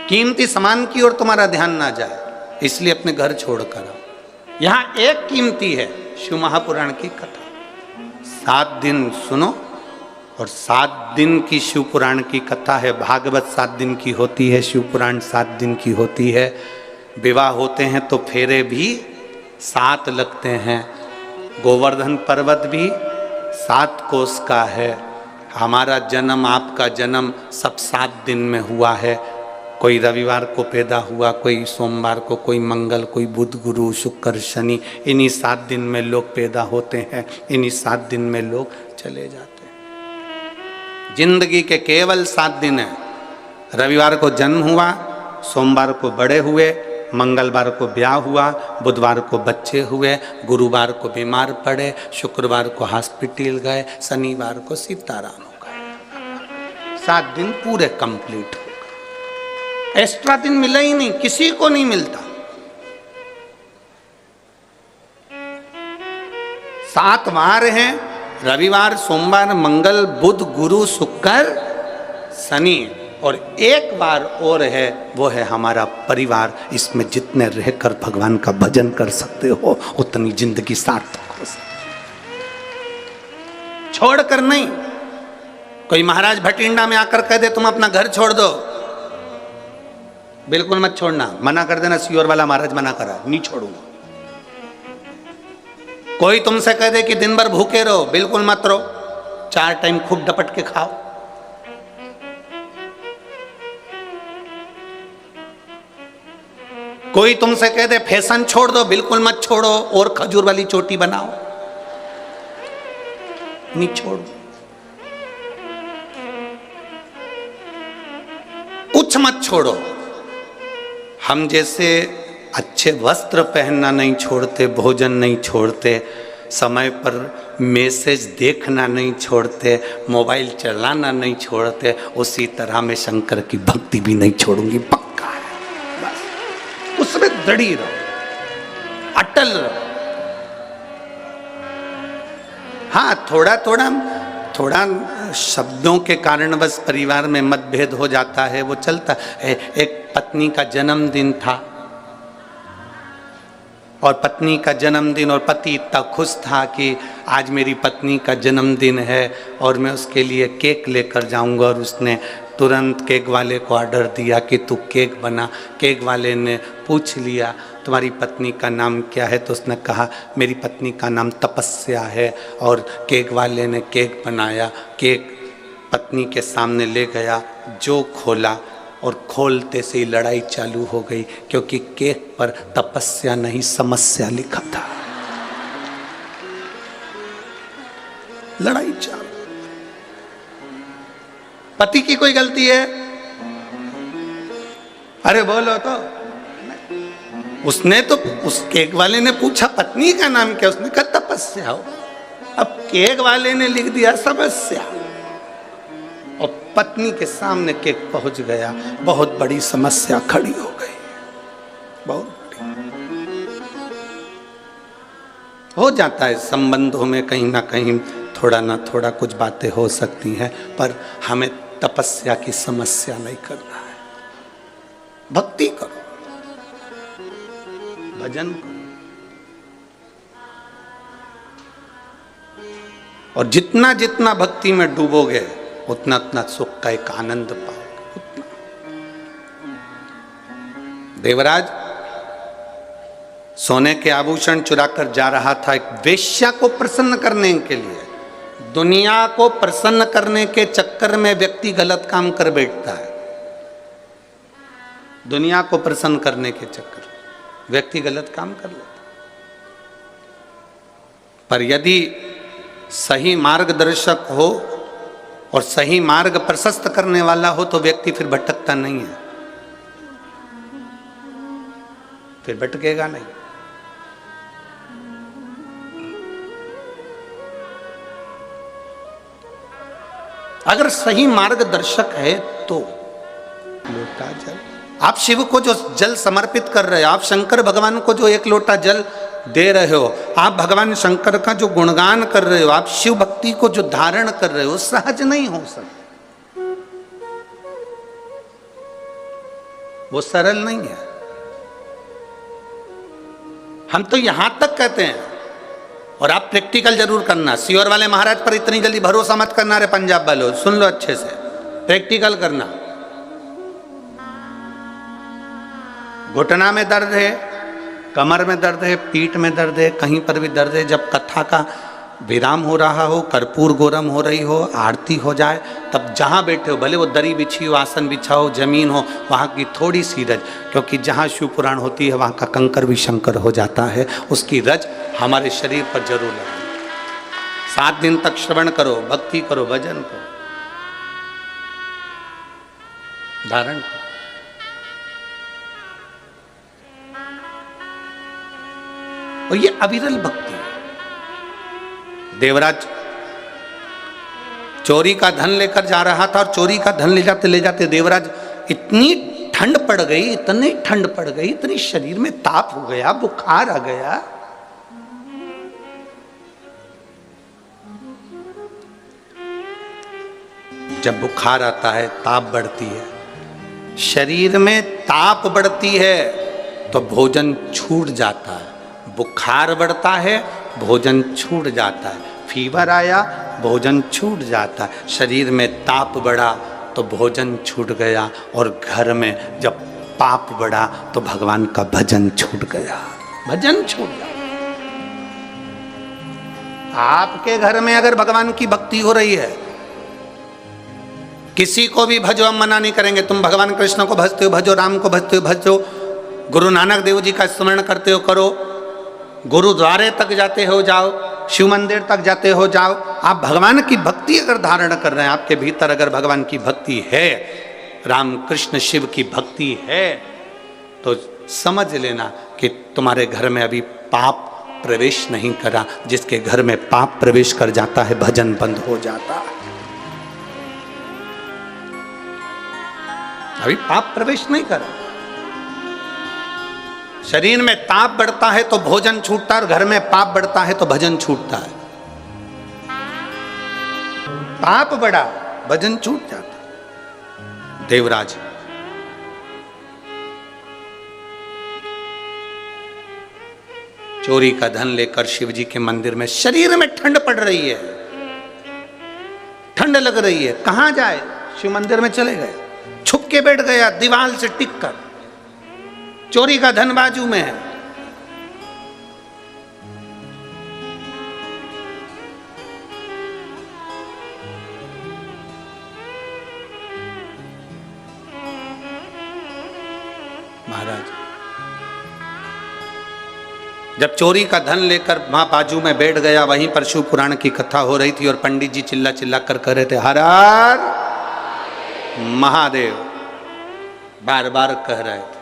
कीमती सामान की ओर तुम्हारा ध्यान ना जाए, इसलिए अपने घर छोड़कर आओ। यहां एक कीमती है, शिव महापुराण की कथा। 7 दिन सुनो, और 7 दिन की शिव पुराण की कथा है। भागवत 7 दिन की होती है, शिव पुराण 7 दिन की होती है। विवाह होते हैं तो फेरे भी 7 लगते हैं। गोवर्धन पर्वत भी 7 कोस का है। हमारा जन्म, आपका जन्म सब 7 दिन में हुआ है। कोई रविवार को पैदा हुआ, कोई सोमवार को, कोई मंगल, कोई बुध, गुरु, शुक्र, शनि। इन्हीं 7 दिन में लोग पैदा होते हैं, इन्हीं 7 दिन में लोग चले जाते हैं। जिंदगी के केवल 7 दिन है। रविवार को जन्म हुआ, सोमवार को बड़े हुए, मंगलवार को ब्याह हुआ, बुधवार को बच्चे हुए, गुरुवार को बीमार पड़े, शुक्रवार को हॉस्पिटल गए, शनिवार को सीताराम हो गए। 7 दिन पूरे कंप्लीट हो गए। एक्स्ट्रा दिन मिला ही नहीं, किसी को नहीं मिलता। 7 वार हैं, रविवार, सोमवार, मंगल, बुध, गुरु, शुक्र, शनि, और एक बार और है, वो है हमारा परिवार। इसमें जितने रहकर भगवान का भजन कर सकते हो उतनी जिंदगी सार्थक हो सकती। छोड़कर नहीं। कोई महाराज भटिंडा में आकर कह दे तुम अपना घर छोड़ दो, बिल्कुल मत छोड़ना। मना कर देना, सियोर वाला महाराज मना करा, नहीं छोड़ूंगा। कोई तुमसे कह दे कि दिन भर भूखे रहो, बिल्कुल मत रहो। 4 टाइम खूब डपट के खाओ। कोई तुमसे कह दे फैशन छोड़ दो, बिल्कुल मत छोड़ो, और खजूर वाली चोटी बनाओ, नहीं छोड़ो। कुछ मत छोड़ो। हम जैसे अच्छे वस्त्र पहनना नहीं छोड़ते, भोजन नहीं छोड़ते, समय पर मैसेज देखना नहीं छोड़ते, मोबाइल चलाना नहीं छोड़ते, उसी तरह मैं शंकर की भक्ति भी नहीं छोड़ूंगी। पक्का है, बस उसमें दृढ़ी रहो, अटल रहो। हाँ, थोड़ा शब्दों के कारण बस परिवार में मतभेद हो जाता है, वो चलता है। एक पत्नी का जन्मदिन था, और पत्नी का जन्मदिन, और पति इतना खुश था कि आज मेरी पत्नी का जन्मदिन है और मैं उसके लिए केक लेकर जाऊंगा। और उसने तुरंत केक वाले को ऑर्डर दिया कि तू केक बना। केक वाले ने पूछ लिया तुम्हारी पत्नी का नाम क्या है, तो उसने कहा मेरी पत्नी का नाम तपस्या है। और केक वाले ने केक बनाया, केक पत्नी के सामने ले गया, जो खोला और खोलते से ही लड़ाई चालू हो गई, क्योंकि केक पर तपस्या नहीं समस्या लिखा था। लड़ाई चालू। पति की कोई गलती है? अरे बोलो तो। उसने तो, उस केक वाले ने पूछा पत्नी का नाम क्या, उसने कहा तपस्या हो। अब केक वाले ने लिख दिया समस्या, और पत्नी के सामने केक पहुंच गया, बहुत बड़ी समस्या खड़ी हो गई। बहुत बड़ी हो जाता है संबंधों में, कहीं ना कहीं थोड़ा ना थोड़ा कुछ बातें हो सकती हैं, पर हमें तपस्या की समस्या नहीं करना है। भक्ति करो, भजन करो, और जितना जितना भक्ति में डूबोगे उतना उतना सुख का एक आनंद पाओगे। उतना। देवराज सोने के आभूषण चुराकर जा रहा था एक वेश्या को प्रसन्न करने के लिए। दुनिया को प्रसन्न करने के चक्कर में व्यक्ति गलत काम कर बैठता है। दुनिया को प्रसन्न करने के चक्कर में व्यक्ति गलत काम कर लेता। पर यदि सही मार्गदर्शक हो और सही मार्ग प्रशस्त करने वाला हो तो व्यक्ति फिर भटकता नहीं है, फिर भटकेगा नहीं। अगर सही मार्गदर्शक है तो लोटा जल, आप शिव को जो जल समर्पित कर रहे हो, आप शंकर भगवान को जो 1 लोटा जल दे रहे हो, आप भगवान शंकर का जो गुणगान कर रहे हो, आप शिव भक्ति को जो धारण कर रहे हो, सहज नहीं हो सकता, वो सरल नहीं है। हम तो यहां तक कहते हैं और आप प्रैक्टिकल जरूर करना। सीहोर वाले महाराज पर इतनी जल्दी भरोसा मत करना रे पंजाब वालों, सुन लो अच्छे से, प्रैक्टिकल करना। घुटना में दर्द है, कमर में दर्द है, पीठ में दर्द है, कहीं पर भी दर्द है, जब कथा का विराम हो रहा हो, कर्पूर गोरम हो रही हो, आरती हो जाए, तब जहाँ बैठे हो, भले वो दरी बिछी हो, आसन बिछा हो, जमीन हो, वहाँ की थोड़ी सी रज, क्योंकि जहाँ शिव पुराण होती है वहाँ का कंकर भी शंकर हो जाता है, उसकी रज हमारे शरीर पर जरूर लगाए। 7 दिन तक श्रवण करो, भक्ति करो, भजन करो, धारण करो। और ये अविरल भक्ति है। देवराज चोरी का धन लेकर जा रहा था और चोरी का धन ले जाते देवराज इतनी ठंड पड़ गई, इतनी ठंड पड़ गई, इतनी शरीर में ताप हो गया, बुखार आ गया। जब बुखार आता है, ताप बढ़ती है, शरीर में ताप बढ़ती है तो भोजन छूट जाता है, बुखार बढ़ता है, भोजन छूट जाता है, फीवर आया, भोजन छूट जाता है, शरीर में ताप बढ़ा तो भोजन छूट गया, और घर में जब पाप बढ़ा तो भगवान का भजन छूट गया, भजन छूट गया। आपके घर में अगर भगवान की भक्ति हो रही है, किसी को भी भजो, हम मना नहीं करेंगे, तुम भगवान कृष्ण को भजते हो भजो, राम को भजते हो भजो, गुरु नानक देव जी का स्मरण करते हो करो, गुरुद्वारे तक जाते हो जाओ, शिव मंदिर तक जाते हो जाओ। आप भगवान की भक्ति अगर धारण कर रहे हैं, आपके भीतर अगर भगवान की भक्ति है, राम कृष्ण शिव की भक्ति है, तो समझ लेना कि तुम्हारे घर में अभी पाप प्रवेश नहीं करा। जिसके घर में पाप प्रवेश कर जाता है, भजन बंद हो जाता है। अभी पाप प्रवेश नहीं करा। शरीर में ताप बढ़ता है तो भोजन छूटता है, और घर में पाप बढ़ता है तो भजन छूटता है। पाप बढ़ा, भजन छूट जाता। देवराज चोरी का धन लेकर शिव जी के मंदिर में, शरीर में ठंड पड़ रही है, ठंड लग रही है, कहां जाए, शिव मंदिर में चले गए, छुप के बैठ गया दीवार से टिक कर, चोरी का धन बाजू में है। महाराज जब चोरी का धन लेकर वहां बाजू में बैठ गया, वहीं पर शिव पुराण की कथा हो रही थी और पंडित जी चिल्ला चिल्ला कर कह रहे थे, हर हर महादेव, बार बार कह रहे थे।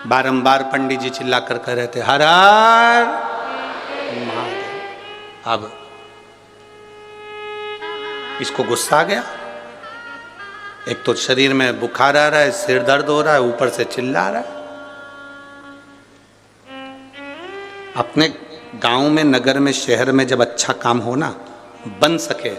बारंबार पंडित जी चिल्लाकर कह रहे थे, हर हर महादेव। अब इसको गुस्सा आ गया, एक तो शरीर में बुखार आ रहा है, सिर दर्द हो रहा है, ऊपर से चिल्ला रहा है। अपने गांव में, नगर में, शहर में जब अच्छा काम हो ना, बन सके,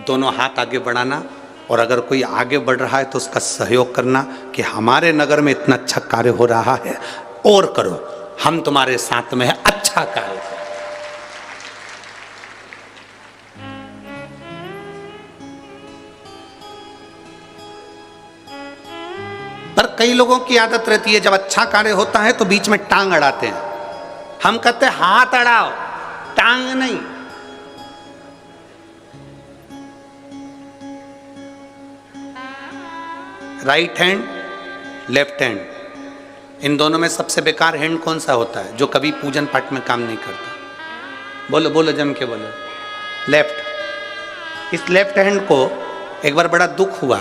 दोनों हाथ आगे बढ़ाना, और अगर कोई आगे बढ़ रहा है तो उसका सहयोग करना कि हमारे नगर में इतना अच्छा कार्य हो रहा है, और करो, हम तुम्हारे साथ में है, अच्छा कार्य करो। पर कई लोगों की आदत रहती है, जब अच्छा कार्य होता है तो बीच में टांग अड़ाते हैं। हम कहते हैं हाथ अड़ाओ, टांग नहीं। राइट हैंड, लेफ्ट हैंड, इन दोनों में सबसे बेकार हैंड कौन सा होता है? जो कभी पूजन पाठ में काम नहीं करता। बोलो बोलो, जम के बोलो, लेफ्ट। इस लेफ्ट हैंड को एक बार बड़ा दुख हुआ,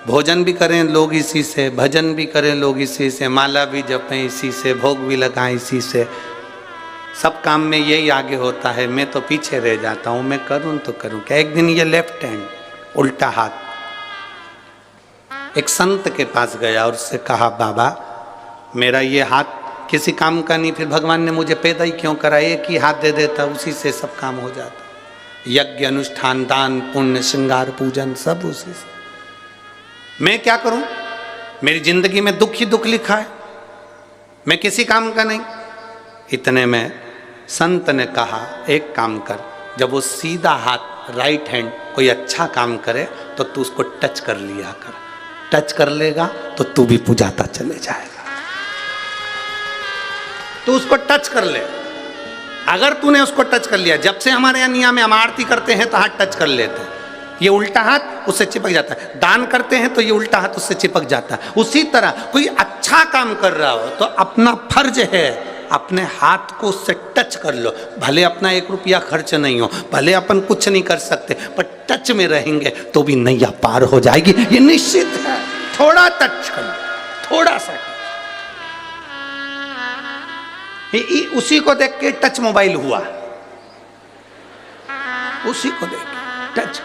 भोजन भी करें लोग इसी से, भजन भी करें लोग इसी से, माला भी जपें इसी से, भोग भी लगाएं इसी से, सब काम में यही आगे होता है, मैं तो पीछे रह जाता हूँ, मैं करूँ तो करूँ क्या। एक दिन ये लेफ्ट हैंड, उल्टा हाथ, एक संत के पास गया और उससे कहा, बाबा मेरा ये हाथ किसी काम का नहीं, फिर भगवान ने मुझे पैदा ही क्यों करा, एक ही हाथ दे देता, उसी से सब काम हो जाता। यज्ञ, अनुष्ठान, दान, पुण्य, श्रृंगार, पूजन सब उसी से। मैं क्या करूं? मेरी जिंदगी में दुख ही दुख लिखा है, मैं किसी काम का नहीं। इतने में संत ने कहा एक काम कर, जब वो सीधा हाथ राइट हैंड कोई अच्छा काम करे तो तू उसको टच कर लिया कर, टच कर लेगा तो तू भी पूजाता चले जाएगा। तू उसको टच कर ले, अगर तूने उसको टच कर लिया, जब से हमारे यहाँ नियम में हम आरती करते हैं तो हाथ टच कर लेते हैं, ये उल्टा हाथ उससे चिपक जाता है, दान करते हैं तो ये उल्टा हाथ उससे चिपक जाता है। उसी तरह कोई अच्छा काम कर रहा हो तो अपना फर्ज है अपने हाथ को उससे टच कर लो, भले अपना 1 रुपया खर्च नहीं हो, भले अपन कुछ नहीं कर सकते, पर टच में रहेंगे तो भी नैया पार हो जाएगी, ये निश्चित है। थोड़ा टच कर लो, थोड़ा सा। उसी को देख के टच मोबाइल हुआ, उसी को देख के टच।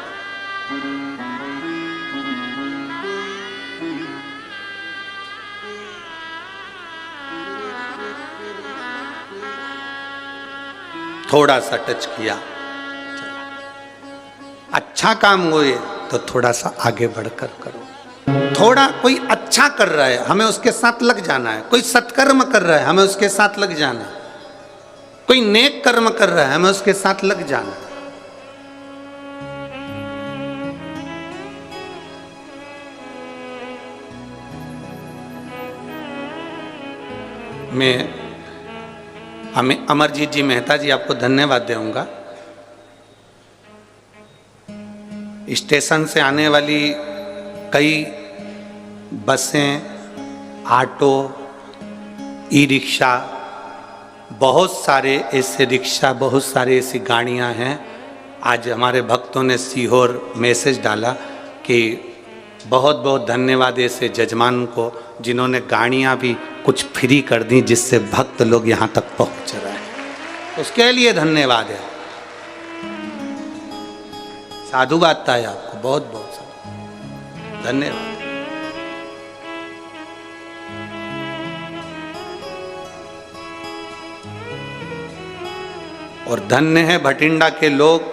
थोड़ा सा टच किया, अच्छा काम हुए तो थोड़ा सा आगे बढ़कर करो। थोड़ा कोई अच्छा कर रहा है हमें उसके साथ लग जाना है, कोई सत्कर्म कर रहा है हमें उसके साथ लग जाना है, कोई नेक कर्म कर रहा है हमें उसके साथ लग जाना है। मैं अमरजीत जी मेहता जी आपको धन्यवाद दूंगा। स्टेशन से आने वाली कई बसें, ऑटो, ई रिक्शा, बहुत सारे ऐसे रिक्शा, बहुत सारे ऐसी गाड़ियां हैं। आज हमारे भक्तों ने सीहोर मैसेज डाला कि बहुत बहुत धन्यवाद ऐसे जजमान को जिन्होंने गाड़ियां भी कुछ फ्री कर दी जिससे भक्त लोग यहाँ तक पहुँच रहे हैं, उसके लिए धन्यवाद है। साधुवाद है आपको, बहुत बहुत धन्यवाद। और धन्य है भटिंडा के लोग,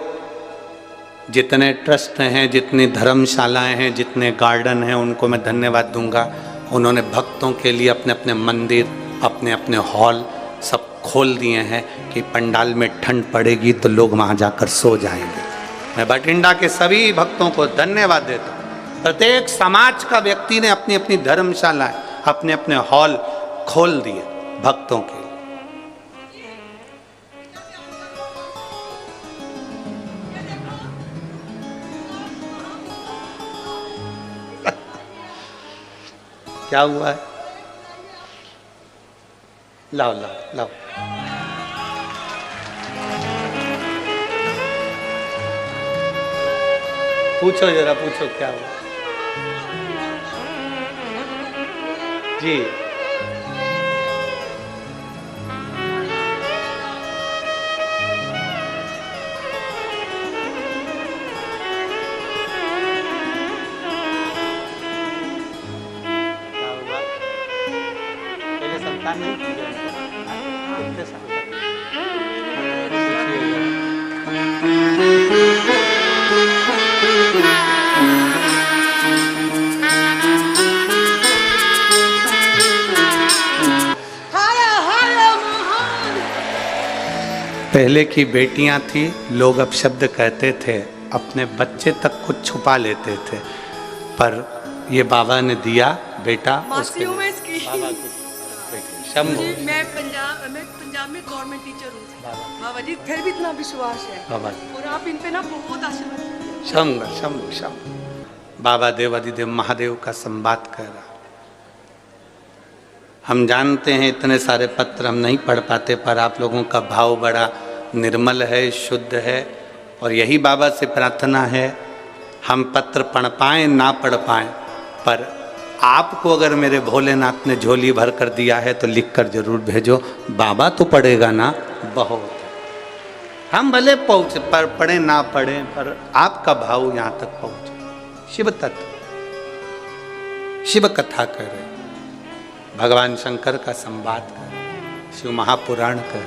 जितने ट्रस्ट हैं, जितनी धर्मशालाएं हैं, जितने गार्डन हैं, उनको मैं धन्यवाद दूंगा। उन्होंने भक्तों के लिए अपने अपने मंदिर, अपने अपने हॉल सब खोल दिए हैं कि पंडाल में ठंड पड़ेगी तो लोग वहाँ जाकर सो जाएंगे। मैं भटिंडा के सभी भक्तों को धन्यवाद देता हूँ। प्रत्येक समाज का व्यक्ति ने अपनी अपनी धर्मशालाएं, अपने अपने हॉल खोल दिए भक्तों के लिए। क्या हुआ है? लाओ लाओ लाओ। पूछो जरा, पूछो क्या हुआ जी? नहीं की पहले की बेटियां थी, लोग अपशब्द कहते थे, अपने बच्चे तक कुछ छुपा लेते थे, पर ये बाबा ने दिया बेटा उसके बाबा को। मैं पंजाब में गवर्नमेंट टीचर हूँ बाबा जी, फिर भी इतना विश्वास है बाबा, और आप इन पे ना बहुत आशीर्वाद। शंभु शंभु शंभु। बाबा देवादिदेव महादेव का संवाद कर रहा। हम जानते हैं इतने सारे पत्र हम नहीं पढ़ पाते, पर आप लोगों का भाव बड़ा निर्मल है, शुद्ध है, और यही बाबा से प्रार्थना है हम पत्र पढ़ पाएँ ना पढ़ पाएँ, पर आपको अगर मेरे भोलेनाथ ने झोली भर कर दिया है तो लिख कर जरूर भेजो। बाबा तो पढ़ेगा ना, बहुत हम भले पहुँचे पर पढ़े ना पढ़े, पर आपका भाव यहाँ तक पहुँचे। शिव तत्व, शिव कथा कर रहे, भगवान शंकर का संवाद कर, शिव महापुराण कर,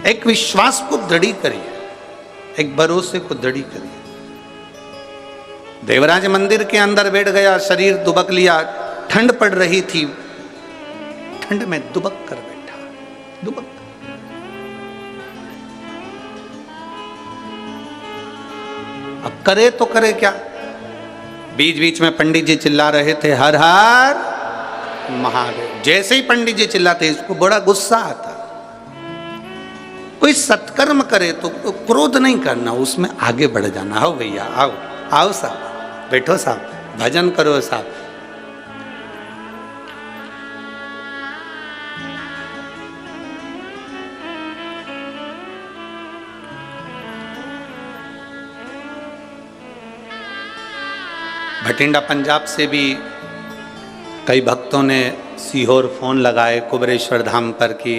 एक विश्वास को दृढ़ी करिए, एक भरोसे को दृढ़ी करिए। देवराज मंदिर के अंदर बैठ गया, शरीर दुबक लिया, ठंड पड़ रही थी, ठंड में दुबक कर बैठा, दुबक। अब करे तो करे क्या? बीच बीच में पंडित जी चिल्ला रहे थे हर हर महादेव। जैसे ही पंडित जी चिल्लाते इसको बड़ा गुस्सा आता। कोई सत्कर्म करे तो क्रोध नहीं करना, उसमें आगे बढ़ जाना। आओ भैया, आओ आओ साहब, बैठो साहब, भजन करो साहब। भटिंडा पंजाब से भी कई भक्तों ने सीहोर फ़ोन लगाए कुबेरेश्वर धाम पर कि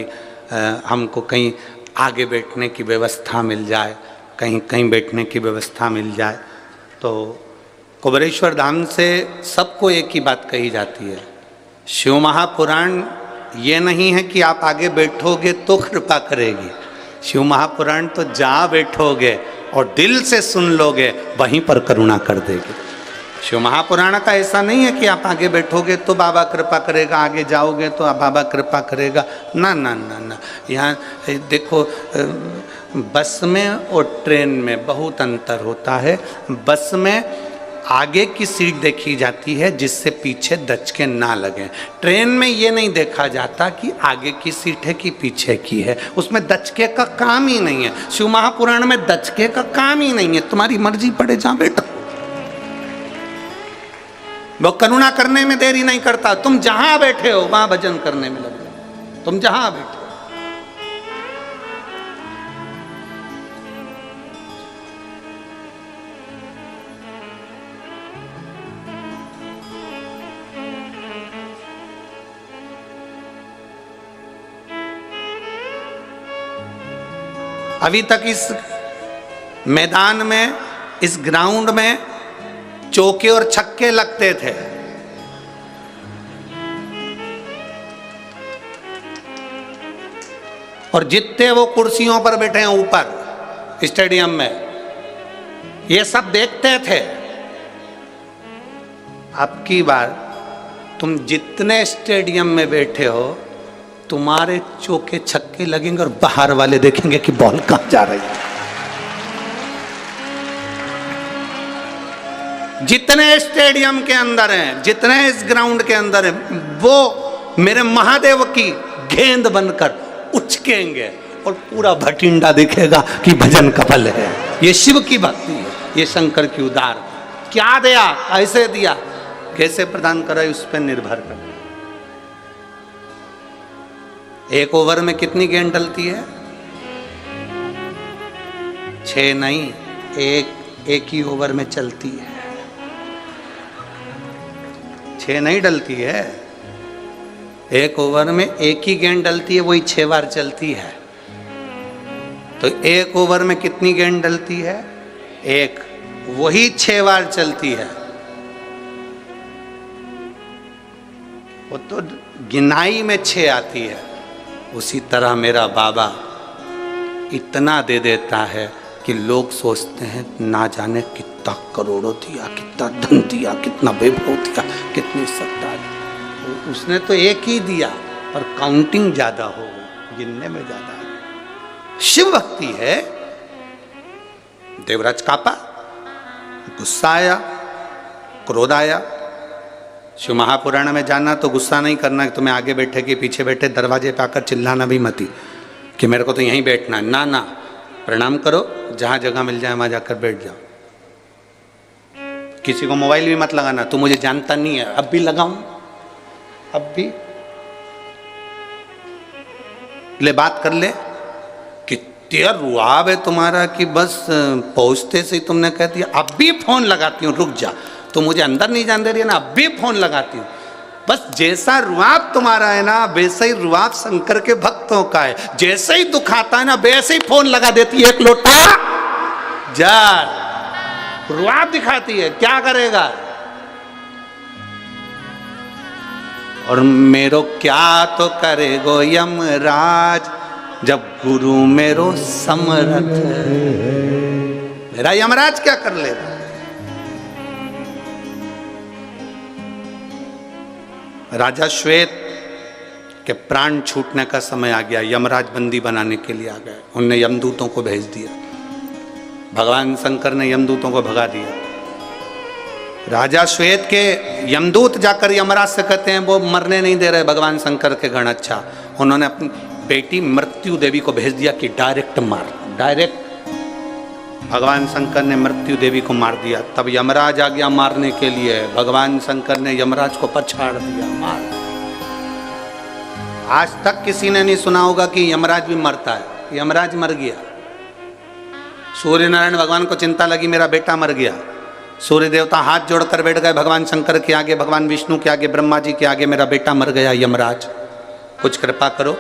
हमको कहीं आगे बैठने की व्यवस्था मिल जाए, कहीं कहीं बैठने की व्यवस्था मिल जाए। तो कुबेरेश्वर धाम से सबको एक ही बात कही जाती है, शिव महापुराण ये नहीं है कि आप आगे बैठोगे तो कृपा करेगी। शिव महापुराण तो जहाँ बैठोगे और दिल से सुन लोगे वहीं पर करुणा कर देगी। शिव महापुराण का ऐसा नहीं है कि आप आगे बैठोगे तो बाबा कृपा करेगा, आगे जाओगे तो बाबा कृपा करेगा। ना ना ना ना, यहाँ देखो बस में और ट्रेन में बहुत अंतर होता है। बस में आगे की सीट देखी जाती है जिससे पीछे दचके ना लगे। ट्रेन में ये नहीं देखा जाता कि आगे की सीट है कि पीछे की है, उसमें दचके का काम ही नहीं है। शिव महापुराण में दचके का काम ही नहीं है, तुम्हारी मर्जी पड़े जहाँ बैठो। वो करुणा करने में देरी नहीं करता, तुम जहां बैठे हो वहां भजन करने में लग जाओ, तुम जहां बैठे हो। अभी तक इस मैदान में, इस ग्राउंड में चौके और छक्के लगते थे। और जितने वो कुर्सियों पर बैठे हैं ऊपर स्टेडियम में, ये सब देखते थे। अब की बार तुम जितने स्टेडियम में बैठे हो, तुम्हारे चौके छक्के लगेंगे और बाहर वाले देखेंगे कि बॉल कहां जा रही है। जितने स्टेडियम के अंदर हैं, जितने इस ग्राउंड के अंदर हैं, वो मेरे महादेव की गेंद बनकर उचकेंगे और पूरा भटिंडा दिखेगा कि भजन कफल है। ये शिव की भक्ति है, ये शंकर की उदार। क्या दिया, कैसे दिया, कैसे प्रदान करा, उस पर निर्भर कर। एक ओवर में कितनी गेंद डलती है? 6 नहीं, एक ही ओवर में चलती है। 6 नहीं डलती है, एक ओवर में एक ही गेंद डलती है, वही 6 बार चलती है। तो एक ओवर में कितनी गेंद डलती है? एक, वही 6 बार चलती है। वो तो गिनाई में 6 आती है। उसी तरह मेरा बाबा इतना दे देता है कि लोग सोचते हैं ना जाने कितना करोड़ों दिया, कितना धन दिया, कितना वैभव दिया, कितनी सत्ता दी। तो उसने तो एक ही दिया, पर काउंटिंग ज्यादा हो गई, गिनने में ज्यादा है। शिव भक्ति है। देवराज कापा, गुस्सा आया, क्रोध आया। शिव महापुराण में जाना तो गुस्सा नहीं करना कि तुम्हें आगे बैठे कि पीछे बैठे, दरवाजे पे आकर चिल्लाना भी मती कि मेरे को तो यहीं बैठना है। ना ना, प्रणाम करो, जहां जगह मिल जाए वहां जाकर बैठ जाओ। किसी को मोबाइल भी मत लगाना, तू मुझे जानता नहीं है। अब भी लगाऊं, अब भी ले बात कर ले। कितना रुआब है तुम्हारा कि बस पहुंचते से ही तुमने कह दिया अब भी फोन लगाती हूँ, रुक जा। तो मुझे अंदर नहीं जान दे रही है ना, अब भी फोन लगाती हूँ। बस जैसा रुआब तुम्हारा है ना, वैसा ही रुआब शंकर के भक्तों का है। जैसे ही दुख आता है ना, वैसे ही फोन लगा देती है, एक लोटा जल, रुआब दिखाती है। क्या करेगा? और मेरो क्या तो करेगो यमराज, जब गुरु मेरो समर्थ। मेरा यमराज क्या कर लेगा? राजा श्वेत के प्राण छूटने का समय आ गया, यमराज बंदी बनाने के लिए आ गए। उनने यमदूतों को भेज दिया, भगवान शंकर ने यमदूतों को भगा दिया। राजा श्वेत के यमदूत जाकर यमराज से कहते हैं वो मरने नहीं दे रहे भगवान शंकर के गण। अच्छा, उन्होंने अपनी बेटी मृत्यु देवी को भेज दिया कि डायरेक्ट मार, डायरेक्ट। भगवान शंकर ने मृत्यु देवी को मार दिया। तब यमराज आ गया मारने के लिए, भगवान शंकर ने यमराज को पछाड़ दिया, मार। आज तक किसी ने नहीं सुना होगा कि यमराज भी मरता है। यमराज मर गया। सूर्य नारायण भगवान को चिंता लगी मेरा बेटा मर गया। सूर्य देवता हाथ जोड़कर बैठ गए भगवान शंकर के आगे, भगवान विष्णु के आगे, ब्रह्मा जी के आगे, मेरा बेटा मर गया यमराज, कुछ कृपा करो।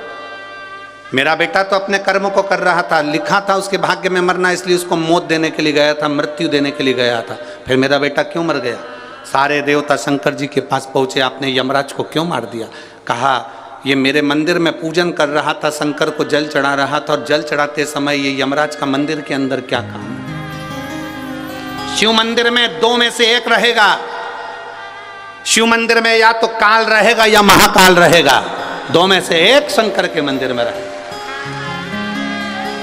मेरा बेटा तो अपने कर्म को कर रहा था, लिखा था उसके भाग्य में मरना, इसलिए उसको मौत देने के लिए गया था, मृत्यु देने के लिए गया था। फिर मेरा बेटा क्यों मर गया? सारे देवता शंकर जी के पास पहुंचे, आपने यमराज को क्यों मार दिया? कहा ये मेरे मंदिर में पूजन कर रहा था, शंकर को जल चढ़ा रहा था, और जल चढ़ाते समय ये यमराज का मंदिर के अंदर क्या काम? शिव मंदिर में दो में से एक रहेगा। शिव मंदिर में या तो काल रहेगा या महाकाल रहेगा, दो में से एक शंकर के मंदिर में रहेगा।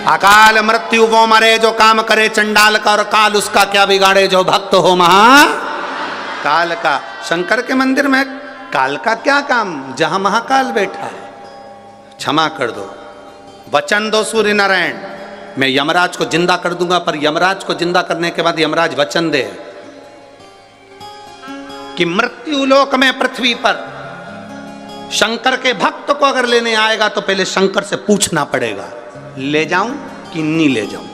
अकाल मृत्यु वो मरे जो काम करे चंडाल का, और काल उसका क्या बिगाड़े जो भक्त हो महाकाल का। शंकर के मंदिर में काल का क्या काम, जहां महाकाल बैठा है। क्षमा कर दो, वचन दो सूर्य नारायण, मैं यमराज को जिंदा कर दूंगा। पर यमराज को जिंदा करने के बाद यमराज वचन दे कि मृत्यु लोक में पृथ्वी पर शंकर के भक्त को अगर लेने आएगा तो पहले शंकर से पूछना पड़ेगा ले जाऊं कि नहीं ले जाऊं।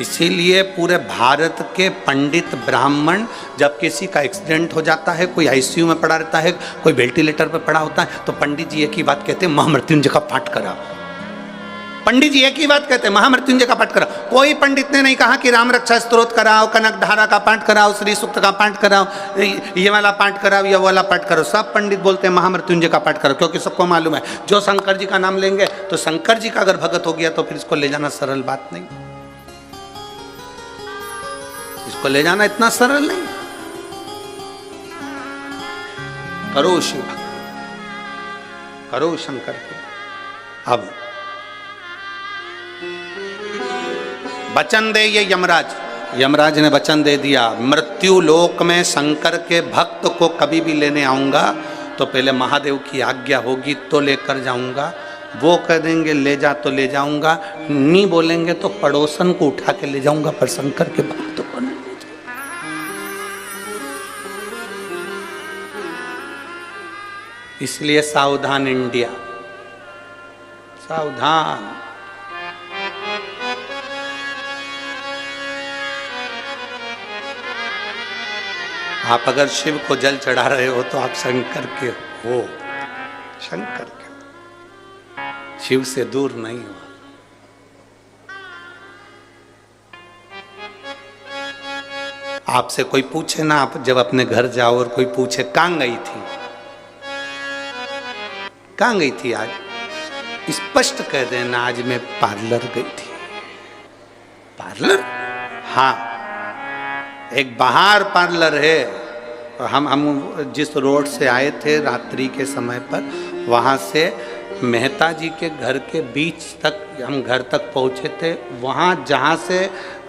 इसीलिए पूरे भारत के पंडित ब्राह्मण, जब किसी का एक्सीडेंट हो जाता है, कोई आईसीयू में पड़ा रहता है, कोई वेंटिलेटर पर पड़ा होता है, तो पंडित जी एक ही बात कहते हैं, महामृत्युंजय का पाठ करा। पंडित जी एक ही बात कहते हैं, महामृत्युंजय का पाठ कराओ। कोई पंडित ने नहीं कहा कि राम रक्षा स्तोत्र कराओ, कनक धारा का पाठ कराओ, श्री सूक्त का पाठ कराओ, ये वाला पाठ कराओ, ये वाला पाठ करो। सब पंडित बोलते हैं महामृत्युंजय का पाठ करो, क्योंकि सबको मालूम है जो शंकर जी का नाम लेंगे तो शंकर जी का अगर भगत हो गया तो फिर इसको ले जाना सरल बात नहीं, इसको ले जाना इतना सरल नहीं। करो शिव भक्त, करो शंकर के। अब वचन दे ये यमराज, यमराज ने वचन दे दिया, मृत्यु लोक में शंकर के भक्त को कभी भी लेने आऊंगा तो पहले महादेव की आज्ञा होगी तो लेकर जाऊंगा। वो कह देंगे ले जा तो ले जाऊंगा, नहीं बोलेंगे तो पड़ोसन को उठा के ले जाऊंगा, पर शंकर के भक्त को नहीं ले जाऊंगा। इसलिए सावधान इंडिया, सावधान। आप अगर शिव को जल चढ़ा रहे हो तो आप शंकर के हो, शंकर के, शिव से दूर नहीं हो। आपसे कोई पूछे ना, आप जब अपने घर जाओ और कोई पूछे कहां गई थी, कहां गई थी आज, स्पष्ट कह देना आज मैं पार्लर गई थी। पार्लर? हाँ, एक बाहर पार्लर है। हम जिस रोड से आए थे रात्रि के समय पर, वहाँ से मेहता जी के घर के बीच तक हम घर तक पहुँचे थे। वहाँ जहाँ से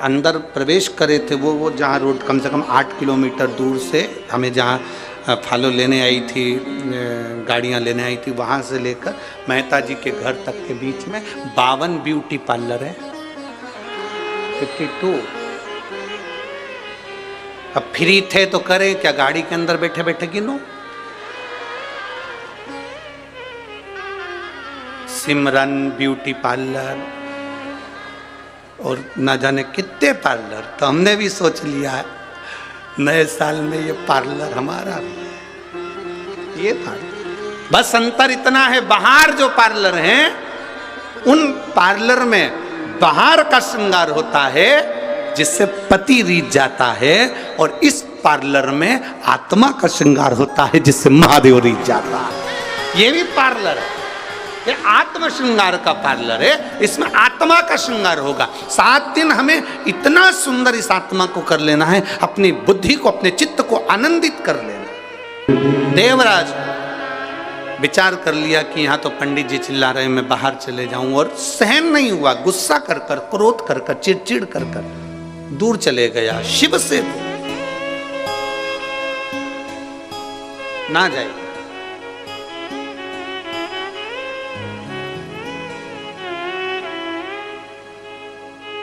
अंदर प्रवेश करे थे, वो जहाँ रोड कम से कम 8 किलोमीटर दूर से हमें जहाँ फॉलो लेने आई थी, गाड़ियाँ लेने आई थी, वहाँ से लेकर मेहता जी के घर तक के बीच में 52 ब्यूटी पार्लर है। 52। अब फ्री थे तो करें क्या, गाड़ी के अंदर बैठे बैठे गिनो। सिमरन ब्यूटी पार्लर और ना जाने कितने पार्लर। तो हमने भी सोच लिया है नए साल में ये पार्लर हमारा, ये पार्लर। बस अंतर इतना है, बाहर जो पार्लर हैं उन पार्लर में बाहर का श्रृंगार होता है जिससे पति रीझ जाता है, और इस पार्लर में आत्मा का श्रृंगार होता है जिससे महादेव रीझ जाता है। ये भी पार्लर है, ये आत्म श्रृंगार का पार्लर है, इसमें आत्मा का श्रृंगार होगा। 7 दिन हमें इतना सुंदर इस आत्मा को कर लेना है, अपनी बुद्धि को, अपने चित्त को आनंदित कर लेना। देवराज विचार कर लिया कि यहाँ तो पंडित जी चिल्ला रहे हैं, मैं बाहर चले जाऊं, और सहन नहीं हुआ, गुस्सा कर कर, क्रोध कर कर, चिड़चिड़ कर कर दूर चले गया। शिव से ना जाए।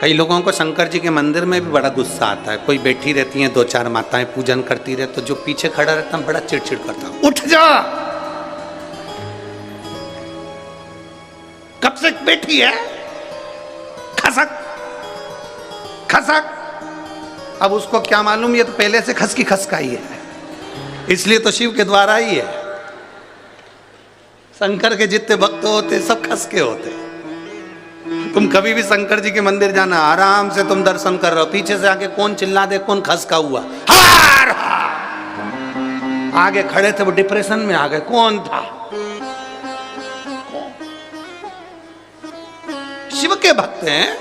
कई लोगों को शंकर जी के मंदिर में भी बड़ा गुस्सा आता है। कोई बैठी रहती हैं, दो चार माताएं पूजन करती रहे, तो जो पीछे खड़ा रहता है बड़ा चिड़चिड़ करता, उठ जा, कब से बैठी है, खसक खसक। अब उसको क्या मालूम, ये तो पहले से खस की खसकाई है, इसलिए तो शिव के द्वारा ही है। शंकर के जितने भक्त होते सब खस के होते। तुम कभी भी शंकर जी के मंदिर जाना, आराम से तुम दर्शन कर रहे हो, पीछे से आके कौन चिल्ला दे, कौन खसका हुआ, हार हार। आगे खड़े थे वो डिप्रेशन में आ गए, कौन था, शिव के भक्त हैं।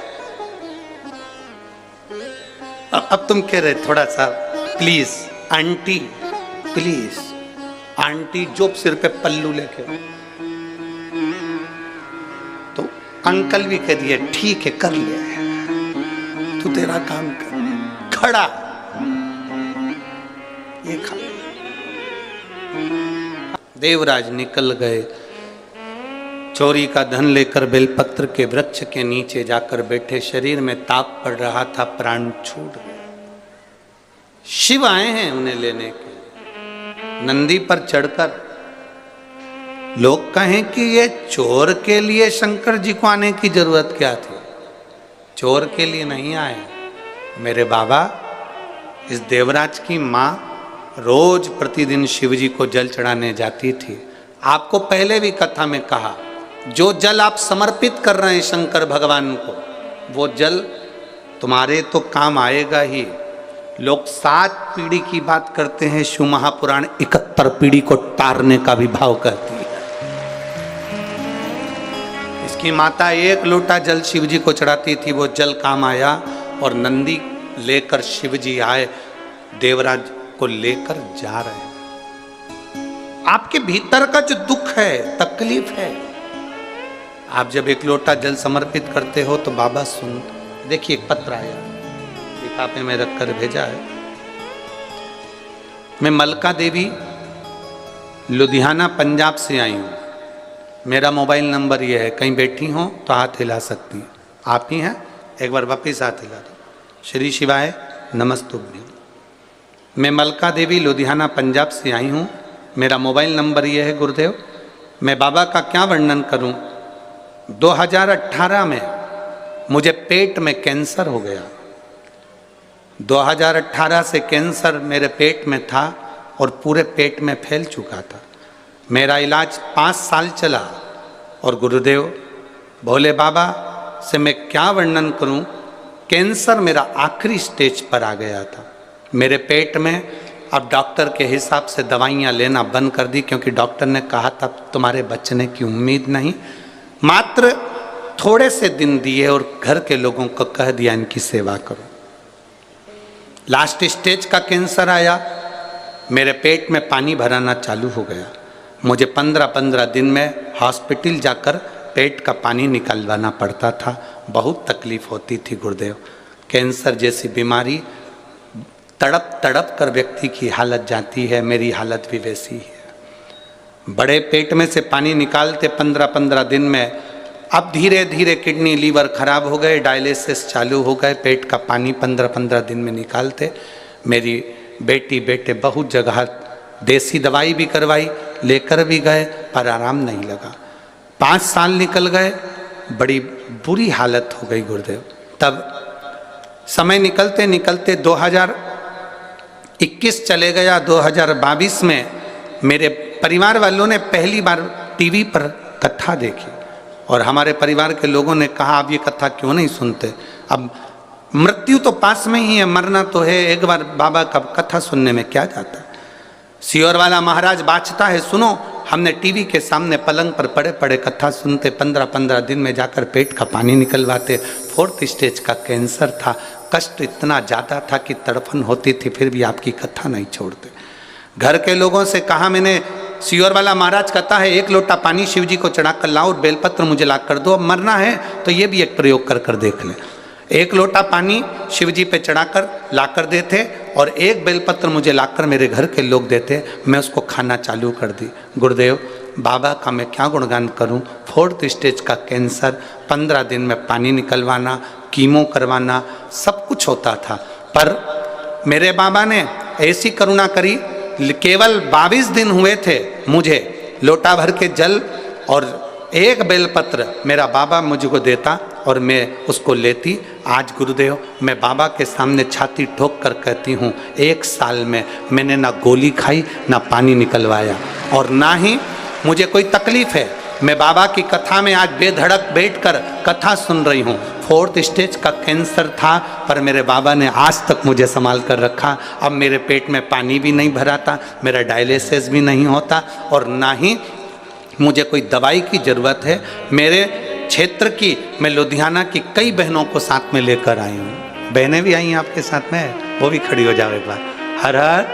अब तुम कह रहे थोड़ा सा प्लीज आंटी, प्लीज आंटी, जो सिर पे पल्लू लेके, तो अंकल भी कह दिए ठीक है कर ले, तू तेरा काम कर, खड़ा ये खा। देवराज निकल गए, चोरी का धन लेकर बेलपत्र के वृक्ष के नीचे जाकर बैठे। शरीर में ताप पड़ रहा था, प्राण छूट गए। शिव आए हैं उन्हें लेने के। नंदी पर चढ़कर लोग कहें कि ये चोर के लिए शंकर जी को आने की जरूरत क्या थी? चोर के लिए नहीं आए मेरे बाबा। इस देवराज की माँ रोज प्रतिदिन शिव जी को जल चढ़ाने जाती थी। आपको पहले भी कथा में कहा, जो जल आप समर्पित कर रहे हैं शंकर भगवान को, वो जल तुम्हारे तो काम आएगा ही। लोग 7 पीढ़ी की बात करते हैं, शिव महापुराण 71 पीढ़ी को तारने का भी भाव कहती है। इसकी माता 1 लोटा जल शिव जी को चढ़ाती थी, वो जल काम आया और नंदी लेकर शिव जी आए, देवराज को लेकर जा रहे हैं। आपके भीतर का जो दुख है, तकलीफ है, आप जब 1 लोटा जल समर्पित करते हो तो बाबा सुन। देखिए एक पत्र आया, लिफाफे में रखकर भेजा है। मैं मलका देवी लुधियाना पंजाब से आई हूँ। मेरा मोबाइल नंबर ये है, कहीं बैठी हो तो हाथ हिला सकती। आप ही हैं, एक बार वापिस हाथ हिला दो। श्री शिवाय नमस्तुभ्यं। मैं मलका देवी लुधियाना पंजाब से आई हूँ। मेरा मोबाइल नंबर ये है गुरुदेव। मैं बाबा का क्या वर्णन करूँ। 2018 में मुझे पेट में कैंसर हो गया। 2018 से कैंसर मेरे पेट में था और पूरे पेट में फैल चुका था। मेरा इलाज 5 साल चला और गुरुदेव भोले बाबा से मैं क्या वर्णन करूं, कैंसर मेरा आखिरी स्टेज पर आ गया था मेरे पेट में। अब डॉक्टर के हिसाब से दवाइयां लेना बंद कर दी, क्योंकि डॉक्टर ने कहा था तुम्हारे बचने की उम्मीद नहीं। मात्र थोड़े से दिन दिए और घर के लोगों को कह दिया इनकी सेवा करो। लास्ट स्टेज का कैंसर आया, मेरे पेट में पानी भराना चालू हो गया। मुझे 15-15 दिन में हॉस्पिटल जाकर पेट का पानी निकलवाना पड़ता था। बहुत तकलीफ होती थी गुरुदेव। कैंसर जैसी बीमारी तड़प तड़प कर व्यक्ति की हालत जाती है। मेरी हालत भी वैसी है। बड़े पेट में से पानी निकालते 15-15 दिन में। अब धीरे धीरे किडनी लीवर खराब हो गए, डायलिसिस चालू हो गए। पेट का पानी 15-15 दिन में निकालते। मेरी बेटी बेटे बहुत जगह देसी दवाई भी करवाई, लेकर भी गए, पर आराम नहीं लगा। 5 साल निकल गए, बड़ी बुरी हालत हो गई गुरुदेव। तब समय निकलते निकलते 2021 चले गया। 2022 में मेरे परिवार वालों ने पहली बार टीवी पर कथा देखी और हमारे परिवार के लोगों ने कहा आप ये कथा क्यों नहीं सुनते। अब मृत्यु तो पास में ही है, मरना तो है, एक बार बाबा का कथा सुनने में क्या जाता है। सियोर वाला महाराज बाचता है, सुनो। हमने टीवी के सामने पलंग पर पड़े पड़े कथा सुनते। 15-15 दिन में जाकर पेट का पानी निकलवाते। 4th स्टेज का कैंसर था। कष्ट इतना ज़्यादा था कि तड़फन होती थी, फिर भी आपकी कथा नहीं छोड़ते। घर के लोगों से कहा मैंने, सियोर वाला महाराज कहता है 1 लोटा पानी शिव जी को चढ़ा कर लाओ और बेलपत्र मुझे ला कर दो। अब मरना है तो ये भी एक प्रयोग कर कर देख ले। 1 लोटा पानी शिव जी पे चढ़ाकर ला कर देते और 1 बेलपत्र मुझे लाकर मेरे घर के लोग देते। मैं उसको खाना चालू कर दी। गुरुदेव बाबा का मैं क्या गुणगान करूं। 4th स्टेज का कैंसर, 15 दिन में पानी निकलवाना, कीमो करवाना, सब कुछ होता था। पर मेरे बाबा ने ऐसी करुणा करी, केवल 22 दिन हुए थे मुझे लोटा भर के जल और 1 बेलपत्र मेरा बाबा मुझको देता और मैं उसको लेती। आज गुरुदेव मैं बाबा के सामने छाती ठोक कर कहती हूँ 1 साल में मैंने ना गोली खाई ना पानी निकलवाया और ना ही मुझे कोई तकलीफ है। मैं बाबा की कथा में आज बेधड़क बैठकर कथा सुन रही हूँ। 4th स्टेज का कैंसर था पर मेरे बाबा ने आज तक मुझे संभाल कर रखा। अब मेरे पेट में पानी भी नहीं भराता, मेरा डायलिसिस भी नहीं होता और ना ही मुझे कोई दवाई की ज़रूरत है। मेरे क्षेत्र की, मैं लुधियाना की कई बहनों को साथ में लेकर आई हूँ। बहनें भी आई हैं आपके साथ में, वो भी खड़ी हो जाओ एक बार। हर हर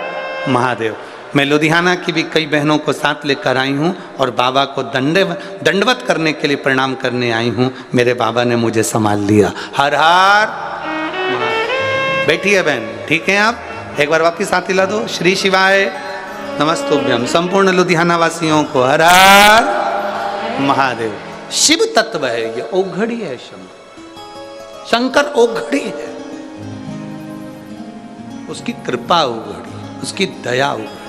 महादेव। मैं लुधियाना की भी कई बहनों को साथ लेकर आई हूँ और बाबा को दंडवत करने के लिए प्रणाम करने आई हूँ। मेरे बाबा ने मुझे संभाल लिया। हर हर। बैठिए बहन, ठीक है आप? एक बार वापिस हाथ हिला दो। श्री शिवाय नमस्तुभ्यम। संपूर्ण लुधियाना वासियों को हर हर महादेव। शिव तत्व है ये, औघड़ी है शंकर। शंकर औघड़ी है, उसकी कृपा औघड़ी, उसकी दया औघड़ी।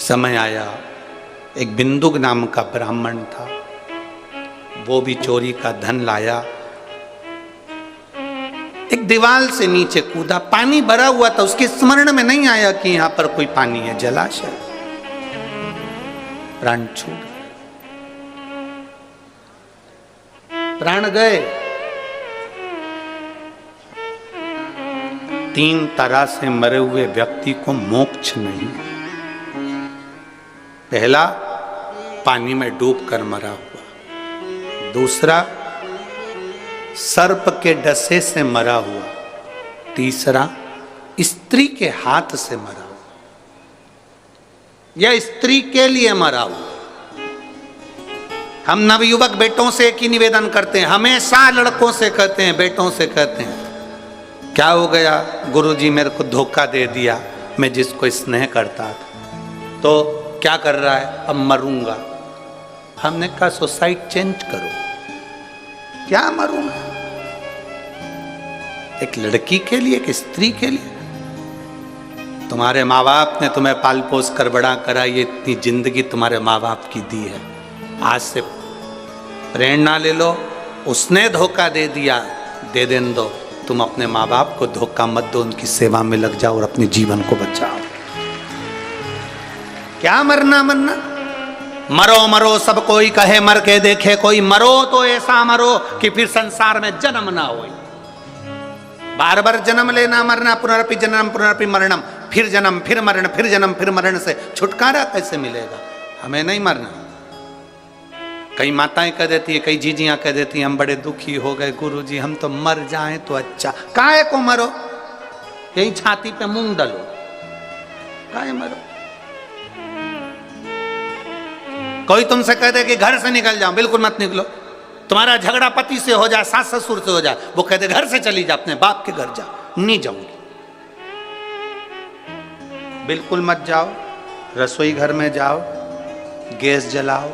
समय आया, एक बिंदुक नाम का ब्राह्मण था, वो भी चोरी का धन लाया, एक दीवार से नीचे कूदा। पानी भरा हुआ था, उसके स्मरण में नहीं आया कि यहां पर कोई पानी है, जलाशय। प्राण छूट गए, प्राण गए। 3 तरह से मरे हुए व्यक्ति को मोक्ष नहीं। पहला, पानी में डूबकर मरा हुआ। दूसरा, सर्प के डसे से मरा हुआ। तीसरा, स्त्री के हाथ से मरा हुआ या स्त्री के लिए मरा हुआ। हम नवयुवक बेटों से एक ही निवेदन करते हैं, हमेशा लड़कों से कहते हैं, बेटों से कहते हैं, क्या हो गया गुरुजी, मेरे को धोखा दे दिया, मैं जिसको स्नेह करता था तो क्या कर रहा है, अब मरूंगा। हमने कहा सोसाइटी चेंज करो। क्या मरूंगा? एक लड़की के लिए, एक स्त्री के लिए? तुम्हारे माँ बाप ने तुम्हें पाल पोस कर बड़ा करा, ये इतनी जिंदगी तुम्हारे माँ बाप की दी है। आज से प्रेरणा ले लो। उसने धोखा दे दिया, दे देने दो। तुम अपने माँ बाप को धोखा मत दो, उनकी सेवा में लग जाओ और अपने जीवन को बचाओ। क्या मरना मरना? मरो मरो सब कोई कहे, मर के देखे कोई। मरो तो ऐसा मरो कि फिर संसार में जन्म ना हो। बार बार जन्म लेना, मरना, पुनरपि जन्म पुनरपि मरणम, फिर जन्म फिर मरण, फिर जन्म फिर मरण से छुटकारा कैसे मिलेगा? हमें नहीं मरना। कई माताएं कह देती है, कई जीजियां कह देती हैं, हम बड़े दुखी हो गए गुरुजी, हम तो मर जाएं तो अच्छा। काहे को मरो? यही छाती पे मूंग डालो, काहे मरो? कोई तुमसे कह दे कि घर से निकल जाओ, बिल्कुल मत निकलो। तुम्हारा झगड़ा पति से हो जाए, सास ससुर से हो जाए, वो कहते घर से चली जा, अपने बाप के घर जा। नहीं जाऊंगी, बिल्कुल मत जाओ। रसोई घर में जाओ, गैस जलाओ,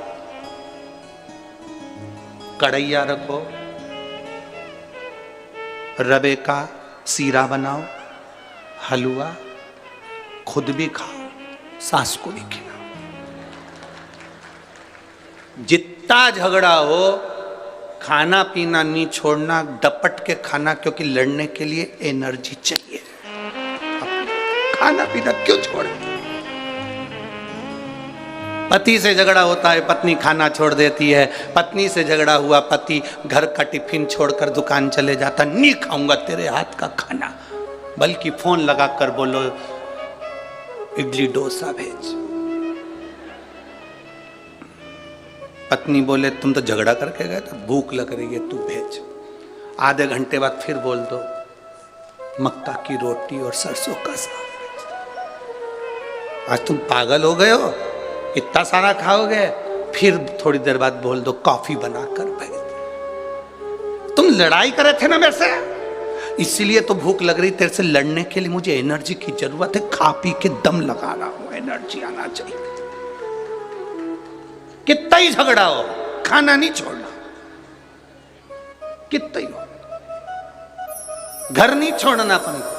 कढ़ैया रखो, रवे का सीरा बनाओ, हलवा, खुद भी खाओ, सास को भी खिलाओ। जितना झगड़ा हो, खाना पीना नहीं छोड़ना, डपट के खाना, क्योंकि लड़ने के लिए एनर्जी चाहिए। खाना पीना क्यों छोड़े? पति से झगड़ा होता है, पत्नी खाना छोड़ देती है। पत्नी से झगड़ा हुआ, पति घर का टिफिन छोड़कर दुकान चले जाता, नहीं खाऊंगा तेरे हाथ का खाना, बल्कि फोन लगाकर बोलो इडली डोसा भेज। पत्नी बोले तुम तो झगड़ा करके गए था, भूख लग रही है, तू भेज। आधे घंटे बाद फिर बोल दो मक्का की रोटी और सरसों का साग। आज तुम पागल हो गए हो, इतना सारा खाओगे, फिर थोड़ी देर बाद बोल दो कॉफी बनाकर भेज दो। तुम लड़ाई करे थे ना मेरे से, इसीलिए तो भूख लग रही तेरे से लड़ने के लिए। मुझे एनर्जी की जरूरत है, खा पी के दम लगा रहा हूं, एनर्जी आना चाहिए। कितना ही झगड़ा हो, खाना नहीं छोड़ना, कितना ही हो, घर नहीं छोड़ना अपन को,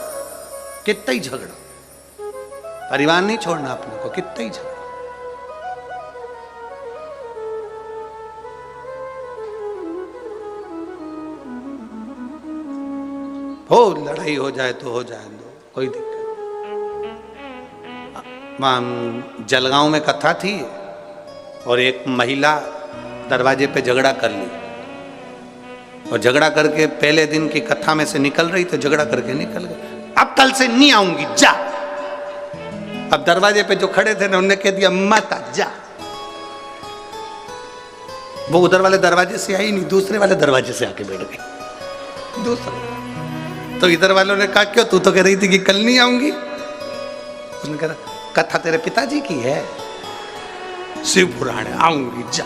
कितना ही झगड़ा, परिवार नहीं छोड़ना अपने को, कितना ही झगड़ा। हो लड़ाई हो जाए तो हो जाए दो, कोई दिक्कत। वहां जलगांव में कथा थी और एक महिला दरवाजे पे झगड़ा कर ली, और झगड़ा करके पहले दिन की कथा में से निकल रही तो झगड़ा करके निकल गई। अब कल से नहीं आऊंगी, जा। अब दरवाजे पे जो खड़े थे ना, उन्होंने कह दिया मत आ, जा। वो उधर वाले दरवाजे से आई नहीं, दूसरे वाले दरवाजे से आके बैठ गई। दूसरे तो इधर वालों ने कहा क्यों, तू तो कह रही थी कि कल नहीं आऊंगी। उसने कहा कथा तेरे पिताजी की है, शिव पुराण है, आऊंगी, जा।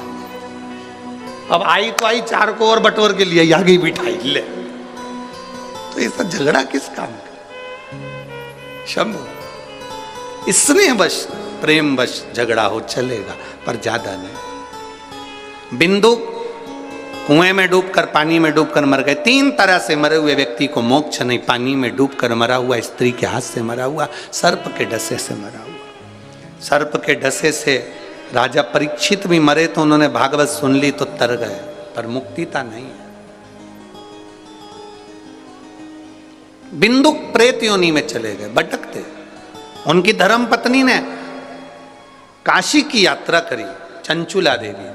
अब आई तो आई, चार को और बटोर के लिए आगे बिठाई ले। तो ऐसा झगड़ा किस काम का? शंभु स्नेह वश प्रेम वश झगड़ा हो चलेगा, पर ज्यादा नहीं। बिंदु कुएं में डूबकर, पानी में डूबकर मर गए। 3 तरह से मरे हुए व्यक्ति को मोक्ष नहीं, पानी में डूबकर मरा हुआ, स्त्री के हाथ से मरा हुआ, सर्प के डसे से मरा हुआ। सर्प के डसे से राजा परीक्षित भी मरे तो उन्होंने भागवत सुन ली तो तर गए, पर मुक्तिता नहीं है। बिंदु प्रेत योनि में चले गए, भटकते। उनकी धर्म पत्नी ने काशी की यात्रा करी, चंचुला देवी।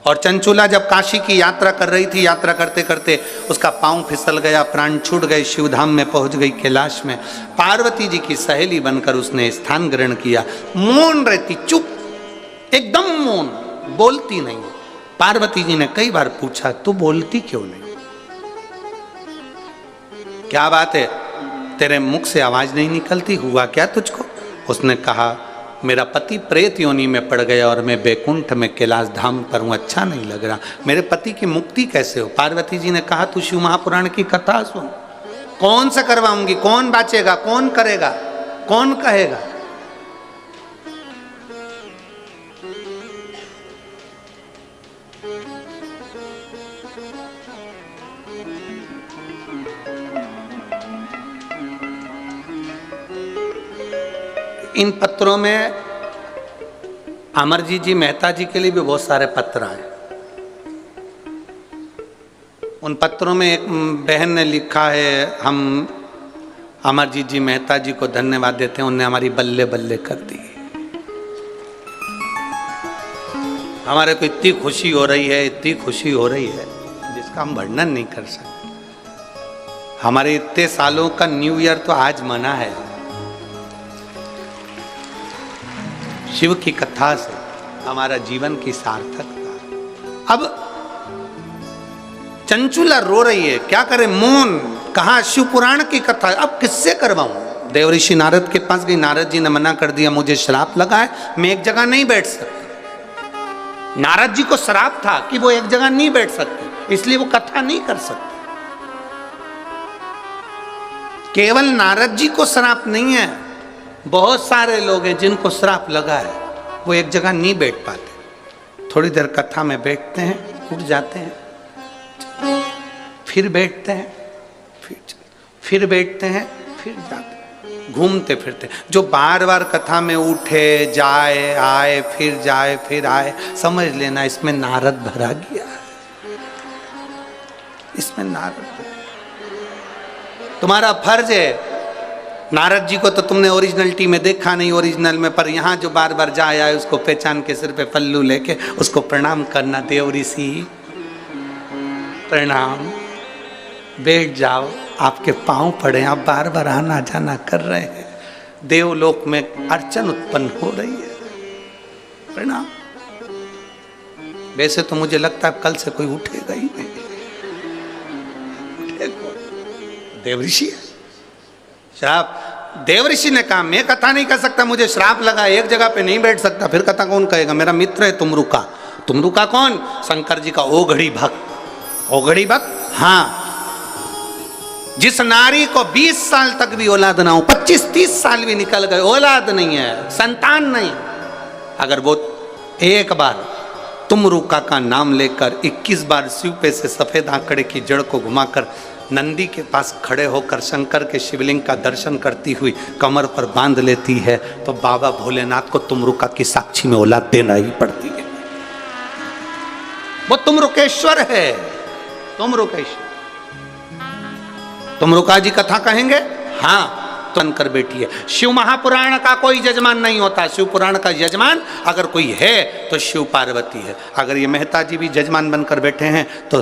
और चंचुला जब काशी की यात्रा कर रही थी, यात्रा करते करते उसका पांव फिसल गया, प्राण छूट गए, शिवधाम में पहुंच गई, कैलाश में। पार्वती जी की सहेली बनकर उसने स्थान ग्रहण किया। मौन रहती, चुप, एकदम मौन, बोलती नहीं। पार्वती जी ने कई बार पूछा तू बोलती क्यों नहीं, क्या बात है, तेरे मुख से आवाज नहीं निकलती, हुआ क्या तुझको? उसने कहा मेरा पति प्रेत योनि में पड़ गया और मैं बैकुंठ में कैलाश धाम पर हूं, अच्छा नहीं लग रहा, मेरे पति की मुक्ति कैसे हो? पार्वती जी ने कहा तू शिव महापुराण की कथा सुन, कौन से करवाऊंगी, कौन बाचेगा, कौन करेगा, कौन कहेगा? इन पत्रों में अमरजीत जी मेहता जी के लिए भी बहुत सारे पत्र आए। उन पत्रों में एक बहन ने लिखा है, हम अमरजीत जी मेहता जी को धन्यवाद देते हैं, उनने हमारी बल्ले बल्ले कर दी। हमारे को इतनी खुशी हो रही है, इतनी खुशी हो रही है जिसका हम वर्णन नहीं कर सकते। हमारे इतने सालों का न्यू ईयर तो आज मना है, शिव की कथा से हमारा जीवन की सार्थकता। अब चंचुला रो रही है, क्या करे, मौन, कहा शिव पुराण की कथा, अब किससे करवाऊं? देवऋषि नारद के पास गई, नारद जी ने मना कर दिया, मुझे श्राप लगा है, मैं एक जगह नहीं बैठ सकती। नारद जी को श्राप था कि वो एक जगह नहीं बैठ सकते, इसलिए वो कथा नहीं कर सकते। केवल नारद जी को श्राप नहीं है, बहुत सारे लोग हैं जिनको श्राप लगा है, वो एक जगह नहीं बैठ पाते। थोड़ी देर कथा में बैठते हैं, उठ जाते हैं, फिर बैठते हैं, फिर बैठते हैं, फिर जाते हैं, घूमते फिरते। जो बार बार कथा में उठे जाए आए, फिर जाए फिर आए, समझ लेना इसमें नारद भरा गया, इसमें नारद। तुम्हारा फर्ज है, नारद जी को तो तुमने ओरिजिनलिटी में देखा नहीं, ओरिजिनल में, पर यहाँ जो बार बार जाए आए उसको पहचान के सिर पे पल्लू लेके उसको प्रणाम करना। देव ऋषि प्रणाम, बैठ जाओ, आपके पांव पड़े, आप बार बार आना जाना कर रहे हैं, देवलोक में अर्चन उत्पन्न हो रही है, प्रणाम। वैसे तो मुझे लगता है कल से कोई उठेगा ही नहीं, देव ऋषि है, श्राप देवऋषि ने कहा मैं कथा नहीं कर सकता, मुझे श्राप लगा, एक जगह पे नहीं बैठ सकता। फिर कथा कौन कहेगा? मेरा मित्र है तुमरुका। तुमरुका कौन? शंकर जी का ओघड़ी भक्त। ओघड़ी भक्त, हाँ, जिस नारी को 20 साल तक भी औलाद ना हो, 25-30 साल भी निकल गए, औलाद नहीं है, संतान नहीं, अगर वो एक बार तुमरुका का नाम लेकर 21 बार शिव पे से सफेद आंकड़े की जड़ को घुमाकर नंदी के पास खड़े होकर शंकर के शिवलिंग का दर्शन करती हुई कमर पर बांध लेती है, तो बाबा भोलेनाथ को तुमरुका की साक्षी में औलाद देना ही पड़ती है। वो तुमरुकेश्वर है, तुमरुकेश्वर। तुमरुका जी कथा कहेंगे, हाँ, कर बेटी है। शिव महापुराण का कोई यजमान नहीं होता, शिव पुराण का यजमान अगर कोई है तो शिव पार्वती है। अगर ये मेहता जी भी यजमान बनकर बैठे हैं तो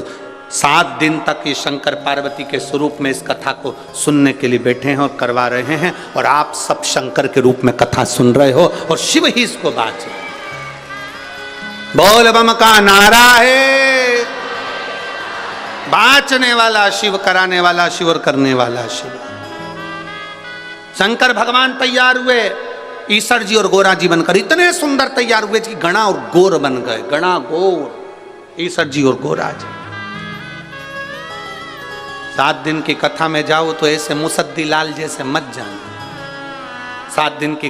7 दिन तक ये शंकर पार्वती के स्वरूप में इस कथा को सुनने के लिए बैठे हैं और करवा रहे हैं, और आप सब शंकर के रूप में कथा सुन रहे हो और शिव ही इसको बाँचे। बोल बम का नारा है, बाँचने वाला शिव, कराने वाला शिव और करने वाला शिव। शंकर भगवान तैयार हुए ईश्वर जी और गोरा जी बनकर, इतने सुंदर तैयार हुए कि गणा और गोर बन गए, गणा गोर, ईश्वर जी और गोरा जी। 7 दिन की कथा में जाओ तो ऐसे मुसद्दी लाल जैसे मत जाना। 7 दिन की